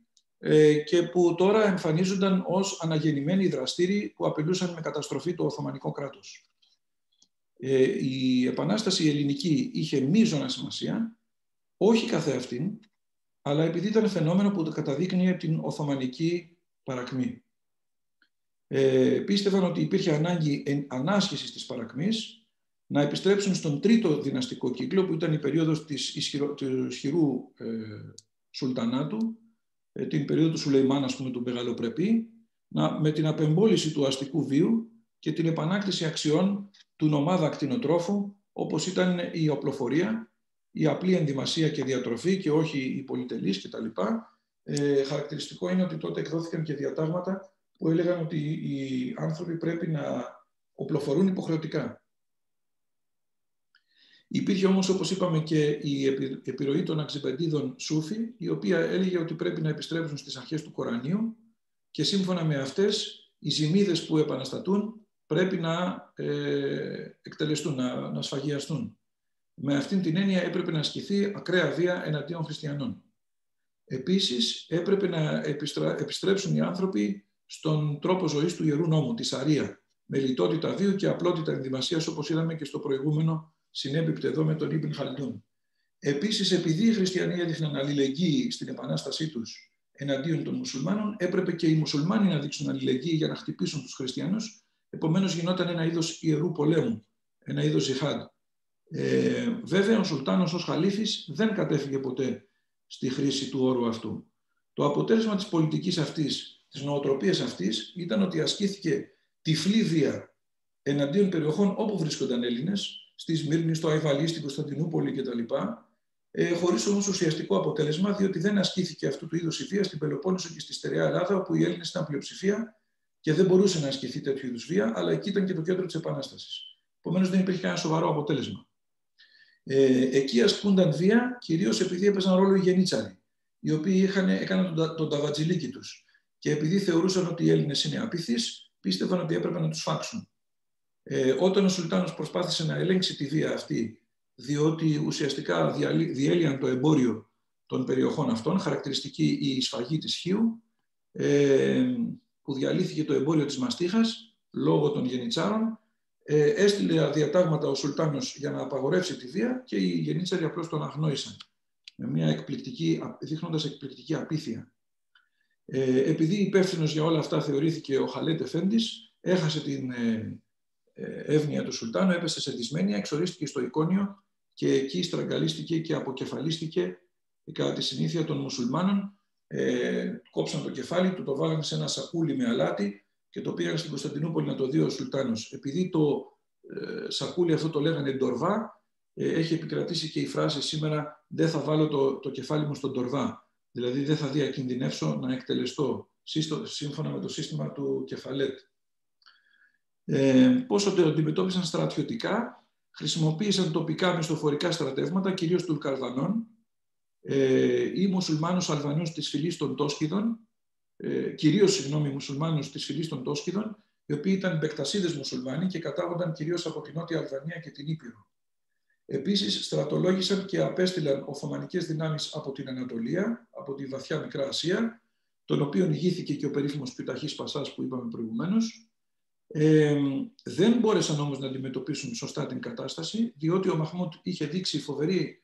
και που τώρα εμφανίζονταν ως αναγεννημένοι δραστήριοι που απειλούσαν με καταστροφή το Οθωμανικό κράτος. Η Επανάσταση ελληνική είχε μείζωνα σημασία, όχι καθεαυτήν, αλλά επειδή ήταν φαινόμενο που καταδείκνυε την Οθωμανική παρακμή. Πίστευαν ότι υπήρχε ανάγκη ανάσχεσης της παρακμής, να επιστρέψουν στον τρίτο δυναστικό κύκλο, που ήταν η περίοδος του ισχυρού Σουλτανάτου, την περίοδο του Σουλεϊμάν, ας πούμε, του Μεγαλοπρεπή, με την απεμπόληση του αστικού βίου και την επανάκτηση αξιών του νομάδα κτηνοτρόφου, όπως ήταν η οπλοφορία, η απλή ενδυμασία και διατροφή και όχι η πολυτελής κτλ. Χαρακτηριστικό είναι ότι τότε εκδόθηκαν και διατάγματα που έλεγαν ότι οι άνθρωποι πρέπει να οπλοφορούν υποχρεωτικά. Υπήρχε όμως, όπως είπαμε, και η επιρροή των Αξιπεντίδων Σούφι, η οποία έλεγε ότι πρέπει να επιστρέψουν στις αρχές του Κορανίου και σύμφωνα με αυτές οι ζημίδες που επαναστατούν πρέπει να εκτελεστούν, να σφαγιαστούν. Με αυτήν την έννοια έπρεπε να ασκηθεί ακραία βία εναντίον χριστιανών. Επίσης έπρεπε να επιστρέψουν οι άνθρωποι στον τρόπο ζωής του Ιερού Νόμου, τη Σαρία, με λιτότητα βίου και απλότητα ενδυμασίας, όπως είδαμε και στο προηγούμενο συνέπιπτε εδώ με τον Ιμπν Χαλντούν. Επίσης, επειδή οι χριστιανοί έδειχναν αλληλεγγύη στην επανάστασή τους εναντίον των μουσουλμάνων, έπρεπε και οι μουσουλμάνοι να δείξουν αλληλεγγύη για να χτυπήσουν τους χριστιανούς. Επομένως, γινόταν ένα είδος ιερού πολέμου, ένα είδος ζιχάντ. Βέβαια, ο Σουλτάνος ως χαλίφης δεν κατέφυγε ποτέ στη χρήση του όρου αυτού. Το αποτέλεσμα της πολιτικής αυτής, της νοοτροπίας αυτής, ήταν ότι ασκήθηκε τυφλή βία εναντίον περιοχών όπου βρίσκονταν Έλληνες, στη Σμύρνη, στο Αϊβαλί, στην Κωνσταντινούπολη κτλ. Χωρίς όμως ουσιαστικό αποτέλεσμα, διότι δεν ασκήθηκε αυτού του είδους η βία στην Πελοπόννησο και στη στερεά Ελλάδα, όπου οι Έλληνες ήταν πλειοψηφία και δεν μπορούσε να ασκηθεί τέτοιου είδους βία, αλλά εκεί ήταν και το κέντρο της Επανάστασης. Επομένως, δεν υπήρχε κανένα σοβαρό αποτέλεσμα. Εκεί ασκούνταν βία, κυρίως επειδή έπαιζαν ρόλο οι γενίτσαροι, οι οποίοι έκαναν τον ταβατζιλίκι τους. Και επειδή θεωρούσαν ότι οι Έλληνες είναι απίθεις, πίστευαν ότι έπρεπε να τους φάξουν. Όταν ο Σουλτάνος προσπάθησε να ελέγξει τη βία αυτή, διότι ουσιαστικά διέλυαν το εμπόριο των περιοχών αυτών, χαρακτηριστική η σφαγή της Χίου, που διαλύθηκε το εμπόριο της μαστίχας λόγω των γενιτσάρων, έστειλε διατάγματα ο Σουλτάνος για να απαγορεύσει τη βία και οι γενίτσαροι απλώς τον αγνόησαν, με μια δείχνοντας εκπληκτική απίθεια. Επειδή υπεύθυνος για όλα αυτά θεωρήθηκε ο Χαλέτ Εφέντης, έχασε την εύνοια του Σουλτάνου, έπεσε σε δυσμένεια, εξορίστηκε στο Εικόνιο και εκεί στραγγαλίστηκε και αποκεφαλίστηκε κατά τη συνήθεια των μουσουλμάνων. Κόψαν το κεφάλι του, το βάλανε σε ένα σακούλι με αλάτι και το πήγαν στην Κωνσταντινούπολη να το δει ο Σουλτάνος. Επειδή το σακούλι αυτό το λέγανε ντορβά, έχει επικρατήσει και η φράση σήμερα «δεν θα βάλω το κεφάλι μου στον ντορβά». Δηλαδή δεν θα διακινδυνεύσω να εκτελεστώ, σύμφωνα με το σύστημα του κεφαλέτ. Πόσο το αντιμετώπισαν στρατιωτικά, χρησιμοποίησαν τοπικά μισθοφορικά στρατεύματα, κυρίως Τουρκαλβανών ή μουσουλμάνους Αλβανούς της φυλής των Τόσκιδων, μουσουλμάνους της φυλής των Τόσκιδων, οι οποίοι ήταν μπεκτασίδες μουσουλμάνοι και κατάγονταν κυρίως από την Νότια Αλβανία και την Ήπειρο. Επίσης, στρατολόγησαν και απέστειλαν οθωμανικές δυνάμεις από την Ανατολία, από τη βαθιά Μικρά Ασία, τον οποίον ηγήθηκε και ο περίφημος Πιταχής Πασάς που είπαμε προηγουμένως. Δεν μπόρεσαν όμως να αντιμετωπίσουν σωστά την κατάσταση, διότι ο Μαχμούντ είχε δείξει φοβερή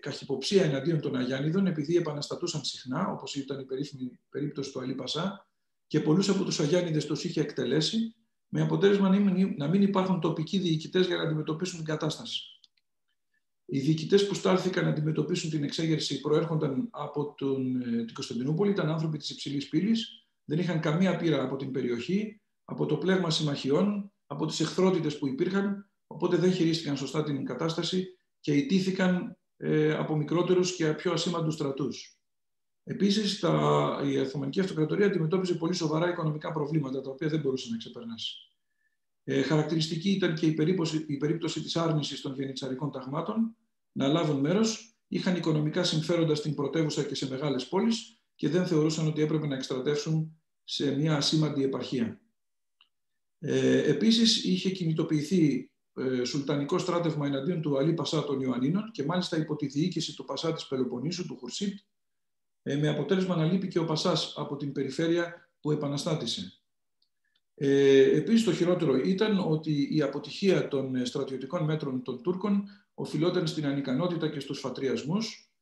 καχυποψία εναντίον των Αγιάννηδων, επειδή επαναστατούσαν συχνά, όπως ήταν η περίφημη περίπτωση του Αλή Πασά, και πολλούς από τους Αγιάννηδες τους είχε εκτελέσει, με αποτέλεσμα να μην υπάρχουν τοπικοί διοικητές για να αντιμετωπίσουν την κατάσταση. Οι διοικητές που στάλθηκαν να αντιμετωπίσουν την εξέγερση προέρχονταν από την Κωνσταντινούπολη, ήταν άνθρωποι της υψηλής πύλης, δεν είχαν καμία πείρα από την περιοχή, από το πλέγμα συμμαχιών, από τις εχθρότητες που υπήρχαν, οπότε δεν χειρίστηκαν σωστά την κατάσταση και ιτήθηκαν από μικρότερους και πιο ασήμαντους στρατούς. Επίσης, η Οθωμανική Αυτοκρατορία αντιμετώπιζε πολύ σοβαρά οικονομικά προβλήματα, τα οποία δεν μπορούσε να ξεπερνάσει. Χαρακτηριστική ήταν και η περίπτωση της άρνησης των γενιτσαρικών ταγμάτων να λάβουν μέρος. Είχαν οικονομικά συμφέροντα στην πρωτεύουσα και σε μεγάλες πόλεις και δεν θεωρούσαν ότι έπρεπε να εκστρατεύσουν σε μια ασήμαντη επαρχία. Επίσης, είχε κινητοποιηθεί σουλτανικό στράτευμα εναντίον του Αλή Πασά των Ιωαννίνων και μάλιστα υπό τη διοίκηση του Πασά της Πελοποννήσου, του Χουρσίτ, με αποτέλεσμα να λείπει και ο Πασάς από την περιφέρεια που επαναστάτησε. Επίσης, το χειρότερο ήταν ότι η αποτυχία των στρατιωτικών μέτρων των Τούρκων οφειλόταν στην ανικανότητα και στους φατριασμούς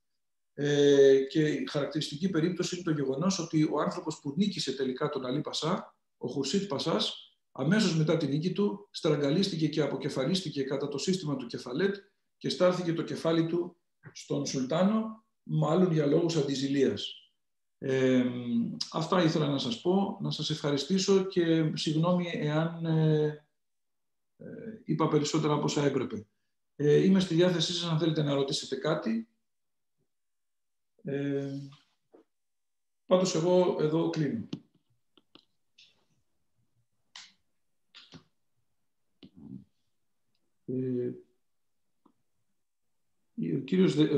και η χαρακτηριστική περίπτωση είναι το γεγονός ότι ο άνθρωπος που νίκησε τελικά τον Αλή Πασά, ο Χουρσίτ Πασάς, αμέσως μετά την νίκη του στραγγαλίστηκε και αποκεφαλίστηκε κατά το σύστημα του κεφαλέτ και στάλθηκε το κεφάλι του στον Σουλτάνο, μάλλον για λόγους αντιζηλίας. Αυτά ήθελα να σας πω, να σας ευχαριστήσω και συγγνώμη εάν είπα περισσότερα από όσα έπρεπε. Είμαι στη διάθεσή σας αν θέλετε να ρωτήσετε κάτι. Πάντως εγώ εδώ κλείνω.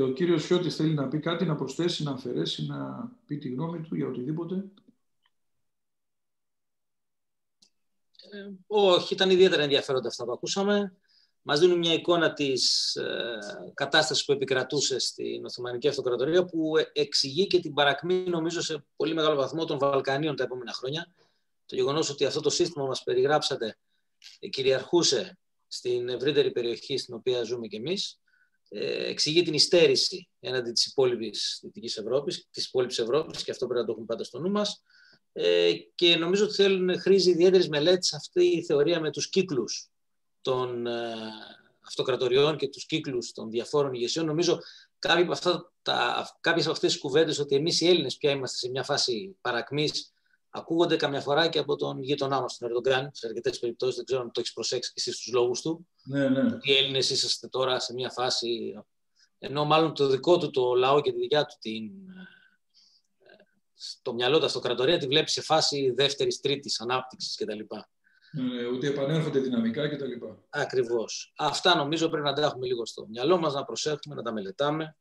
Ο κύριος Φιώτης θέλει να πει κάτι, να προσθέσει, να αφαιρέσει, να πει τη γνώμη του για οτιδήποτε. Όχι, ήταν ιδιαίτερα ενδιαφέροντα αυτά που ακούσαμε. Μας δίνουν μια εικόνα της κατάστασης που επικρατούσε στην Οθωμανική Αυτοκρατορία, που εξηγεί και την παρακμή, νομίζω, σε πολύ μεγάλο βαθμό των Βαλκανίων τα επόμενα χρόνια. Το γεγονός ότι αυτό το σύστημα μας περιγράψατε κυριαρχούσε στην ευρύτερη περιοχή στην οποία ζούμε κι εμείς, εξηγεί την υστέρηση έναντι της υπόλοιπης Δυτικής Ευρώπης, της υπόλοιπης Ευρώπης, και αυτό πρέπει να το έχουμε πάντα στο νου μας. Και νομίζω ότι χρήζει ιδιαίτερης μελέτης αυτή η θεωρία με τους κύκλους των αυτοκρατοριών και τους κύκλους των διαφόρων ηγεσιών. Νομίζω κάποιες από αυτές τις κουβέντες, ότι εμείς οι Έλληνες πια είμαστε σε μια φάση παρακμής, ακούγονται καμιά φορά και από τον γείτονά μας, τον Ερντογκάν, σε αρκετές περιπτώσεις. Δεν ξέρω αν το έχεις προσέξει και εσύ στους λόγους του. Ναι, ναι. Οι Έλληνες είσαστε τώρα σε μια φάση, ενώ μάλλον το δικό του το λαό και τη δικιά του στο μυαλό του αυτοκρατορία τη βλέπει σε φάση δεύτερης, τρίτης ανάπτυξης κτλ. Ότι επανέρχονται δυναμικά κτλ. Ακριβώς. Αυτά νομίζω πρέπει να τα έχουμε λίγο στο μυαλό μας, να προσέχουμε, να τα μελετάμε,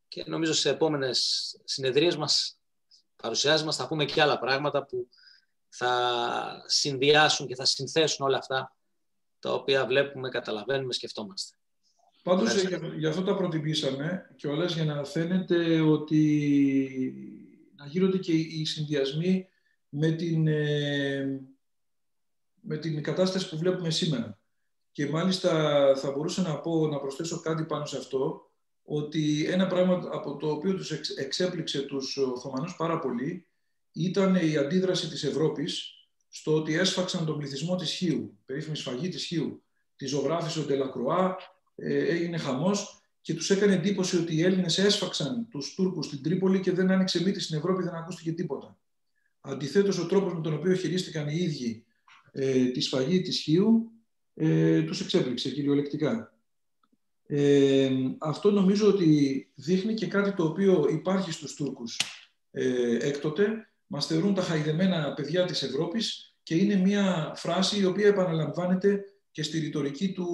και νομίζω σε επόμενες συνεδρίες μας, παρουσιάσεις μας, θα πούμε και άλλα πράγματα που θα συνδυάσουν και θα συνθέσουν όλα αυτά τα οποία βλέπουμε, καταλαβαίνουμε, σκεφτόμαστε. Πάντως γι' αυτό τα προτιμήσαμε κιόλας, για να φαίνεται ότι να γίνονται και οι συνδυασμοί με την κατάσταση που βλέπουμε σήμερα. Και μάλιστα θα μπορούσα να προσθέσω κάτι πάνω σε αυτό, ότι ένα πράγμα από το οποίο τους εξέπληξε τους Οθωμανούς πάρα πολύ ήταν η αντίδραση της Ευρώπης στο ότι έσφαξαν τον πληθυσμό της Χίου, περίφημη σφαγή της Χίου. Τη ζωγράφισε ο Ντελακρουά, έγινε χαμός και τους έκανε εντύπωση ότι οι Έλληνες έσφαξαν τους Τούρκους στην Τρίπολη και δεν άνοιξε μύτη στην Ευρώπη, δεν ακούστηκε τίποτα. Αντιθέτως, ο τρόπος με τον οποίο χειρίστηκαν οι ίδιοι τη σφαγή της Χίου τους εξέπληξε κυριολεκτικά. Αυτό νομίζω ότι δείχνει και κάτι το οποίο υπάρχει στους Τούρκους έκτοτε. Μας θεωρούν τα χαϊδεμένα παιδιά της Ευρώπης, και είναι μια φράση η οποία επαναλαμβάνεται και στη ρητορική του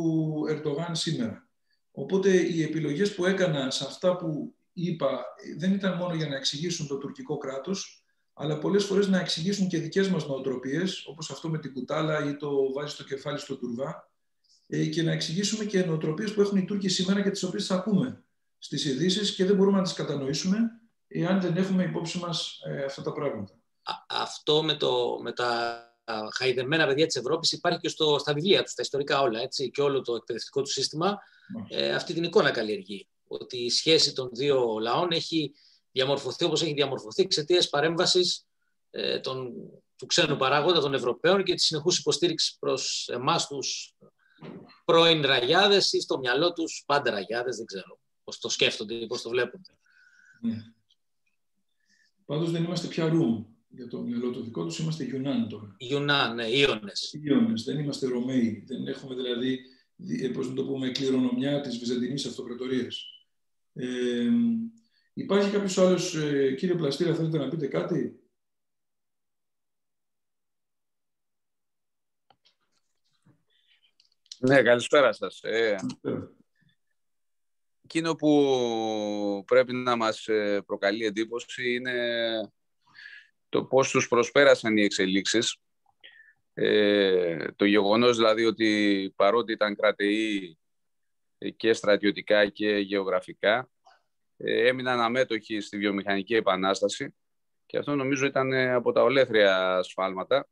Ερντογάν σήμερα. Οπότε οι επιλογές που έκανα σε αυτά που είπα δεν ήταν μόνο για να εξηγήσουν το τουρκικό κράτος, αλλά πολλές φορές να εξηγήσουν και δικές μας νοοτροπίες, όπως αυτό με την κουτάλα ή το βάζει το κεφάλι στο τουρβά, και να εξηγήσουμε και νοοτροπίες που έχουν οι Τούρκοι σήμερα και τις οποίες θα ακούμε στις ειδήσεις και δεν μπορούμε να τις κατανοήσουμε εάν δεν έχουμε υπόψη μας αυτά τα πράγματα. Αυτό με τα χαϊδεμένα παιδιά της Ευρώπης υπάρχει και στα βιβλία τους, στα ιστορικά όλα, έτσι, και όλο το εκπαιδευτικό του σύστημα αυτή την εικόνα καλλιεργεί. Ότι η σχέση των δύο λαών έχει διαμορφωθεί όπως έχει διαμορφωθεί εξαιτίας παρέμβασης του ξένου παράγοντα, των Ευρωπαίων, και τη συνεχούς υποστήριξη προς εμάς τους πρώην ραγιάδες, ή στο μυαλό τους πάντα ραγιάδες, δεν ξέρω πώς το σκέφτονται ή πώς το βλέπουν. Ναι. Πάντως δεν είμαστε πια Ρουμ. Για το μυαλό το δικό τους είμαστε Ιουνάν τώρα. Ιουνάν, ναι, Ιώνες. Ιώνες, δεν είμαστε Ρωμαίοι. Δεν έχουμε δηλαδή, πώς να το πούμε, κληρονομιά της Βυζαντινής Αυτοκρατορίας. Υπάρχει κάποιος άλλος, κύριε Πλαστήρα, θέλετε να πείτε κάτι? Ναι, καλησπέρα σας. Εκείνο που πρέπει να μας προκαλεί εντύπωση είναι το πώς τους προσπέρασαν οι εξελίξεις. Το γεγονός δηλαδή ότι παρότι ήταν κρατεοί και στρατιωτικά και γεωγραφικά, έμειναν αμέτωχοι στη βιομηχανική επανάσταση, και αυτό νομίζω ήταν από τα ολέθρια σφάλματα,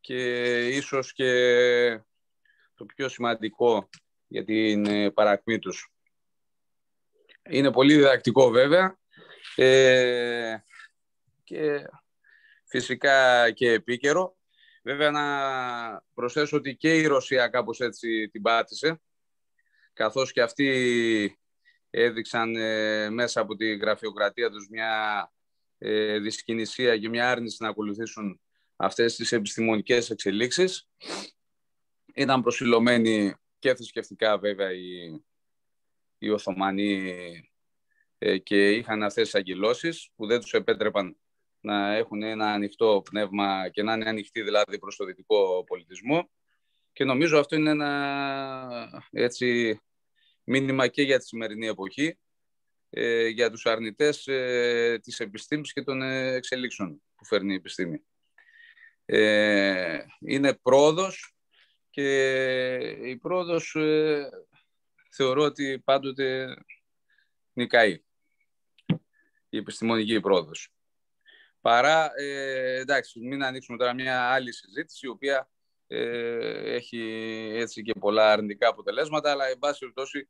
και ίσως και το πιο σημαντικό για την παρακμή τους. Είναι πολύ διδακτικό βέβαια, και φυσικά και επίκαιρο. Βέβαια να προσθέσω ότι και η Ρωσία κάπως έτσι την πάτησε, καθώς και αυτοί έδειξαν μέσα από τη γραφειοκρατία τους μια δυσκινησία και μια άρνηση να ακολουθήσουν αυτές τις επιστημονικές εξελίξεις. Ήταν προσιλωμένοι και θρησκευτικά βέβαια οι Οθωμανοί και είχαν αυτές τις αγκυλώσεις που δεν τους επέτρεπαν να έχουν ένα ανοιχτό πνεύμα και να είναι ανοιχτοί δηλαδή προς το δυτικό πολιτισμό. Και νομίζω αυτό είναι ένα έτσι μήνυμα και για τη σημερινή εποχή, για τους αρνητές της επιστήμης και των εξελίξεων που φέρνει η επιστήμη. Είναι πρόοδος και η πρόοδος θεωρώ ότι πάντοτε νικάει, η επιστημονική πρόοδος. Παρά, εντάξει, μην ανοίξουμε τώρα μια άλλη συζήτηση, η οποία έχει έτσι και πολλά αρνητικά αποτελέσματα, αλλά εν πάση περιπτώσει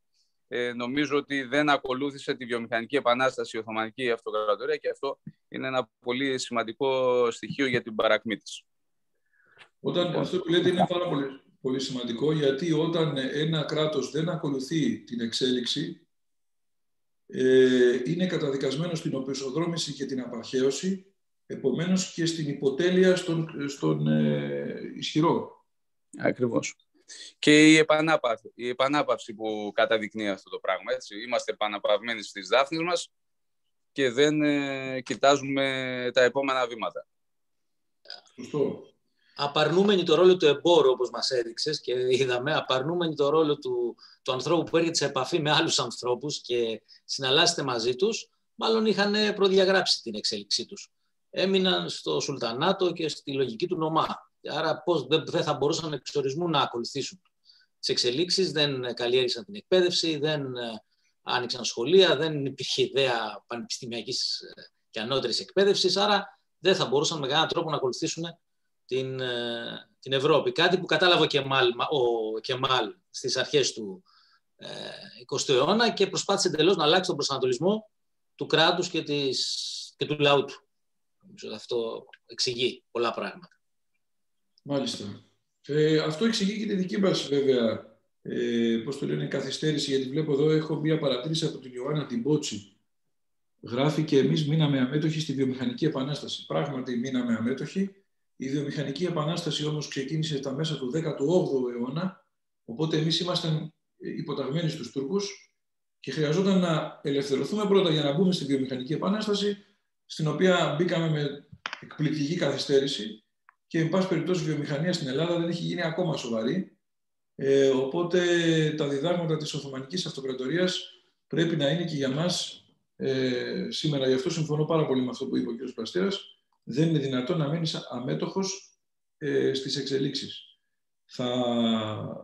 νομίζω ότι δεν ακολούθησε τη βιομηχανική επανάσταση η Οθωμανική Αυτοκρατορία και αυτό είναι ένα πολύ σημαντικό στοιχείο για την παρακμή της. Αυτό που λέτε είναι πάρα πολύ σημαντικό, γιατί όταν ένα κράτος δεν ακολουθεί την εξέλιξη, είναι καταδικασμένο στην οπισθοδρόμηση και την απαρχαίωση, επομένως και στην υποτέλεια στον ισχυρό. Ακριβώς. Και η επανάπαυση που καταδεικνύει αυτό το πράγμα. Έτσι. Είμαστε επαναπαυμένοι στις δάφνες μας και δεν κοιτάζουμε τα επόμενα βήματα. Σωστό. Απαρνούμενοι το ρόλο του εμπόρου, όπως μας έδειξες και είδαμε, απαρνούμενοι το ρόλο του ανθρώπου που έρχεται σε επαφή με άλλους ανθρώπους και συναλλάσσεται μαζί τους, μάλλον είχαν προδιαγράψει την εξέλιξή τους. Έμειναν στο Σουλτανάτο και στη λογική του νομά. Άρα πώς δεν θα μπορούσαν εξορισμού να ακολουθήσουν τις εξελίξεις, δεν καλλιέργησαν την εκπαίδευση, δεν άνοιξαν σχολεία, δεν υπήρχε ιδέα πανεπιστημιακής και ανώτερης εκπαίδευσης, άρα δεν θα μπορούσαν με κανέναν τρόπο να ακολουθήσουν την Ευρώπη. Κάτι που κατάλαβε ο Κεμάλ στις αρχές του 20ου αιώνα και προσπάθησε εντελώς να αλλάξει τον προσανατολισμό του κράτους και του λαού του. Νομίζω αυτό εξηγεί πολλά πράγματα. Μάλιστα. Αυτό εξηγεί και τη δική μας βέβαια, πώς το λένε, καθυστέρηση, γιατί βλέπω εδώ έχω μία παρατήρηση από την Ιωάννα την Μπότση. Γράφει και εμείς μείναμε αμέτωχοι στη βιομηχανική επανάσταση. Πράγματι μείναμε αμέτωχοι. Η βιομηχανική επανάσταση όμως ξεκίνησε στα μέσα του 18ου αιώνα, οπότε εμείς ήμασταν υποταγμένοι στους Τούρκους και χρειαζόταν να ελευθερωθούμε πρώτα για να μπούμε στη βιομηχανική επανάσταση, στην οποία μπήκαμε με εκπληκτική καθυστέρηση και εν πάση περιπτώσει η βιομηχανία στην Ελλάδα δεν έχει γίνει ακόμα σοβαρή. Οπότε τα διδάγματα της Οθωμανικής Αυτοκρατορίας πρέπει να είναι και για μας σήμερα. Γι' αυτό συμφωνώ πάρα πολύ με αυτό που είπε ο κ. Πλαστέρας. Δεν είναι δυνατόν να μείνεις αμέτωχος στις εξελίξεις. Θα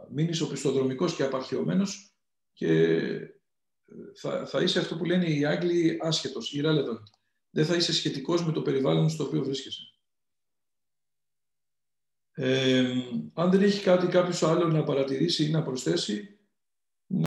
μείνεις οπισθοδρομικός και απαρχαιωμένος και θα είσαι αυτό που λένε οι Άγγλοι άσχετος, irrelevant. Δεν θα είσαι σχετικός με το περιβάλλον στο οποίο βρίσκεσαι. Αν δεν έχει κάποιος άλλο να παρατηρήσει ή να προσθέσει,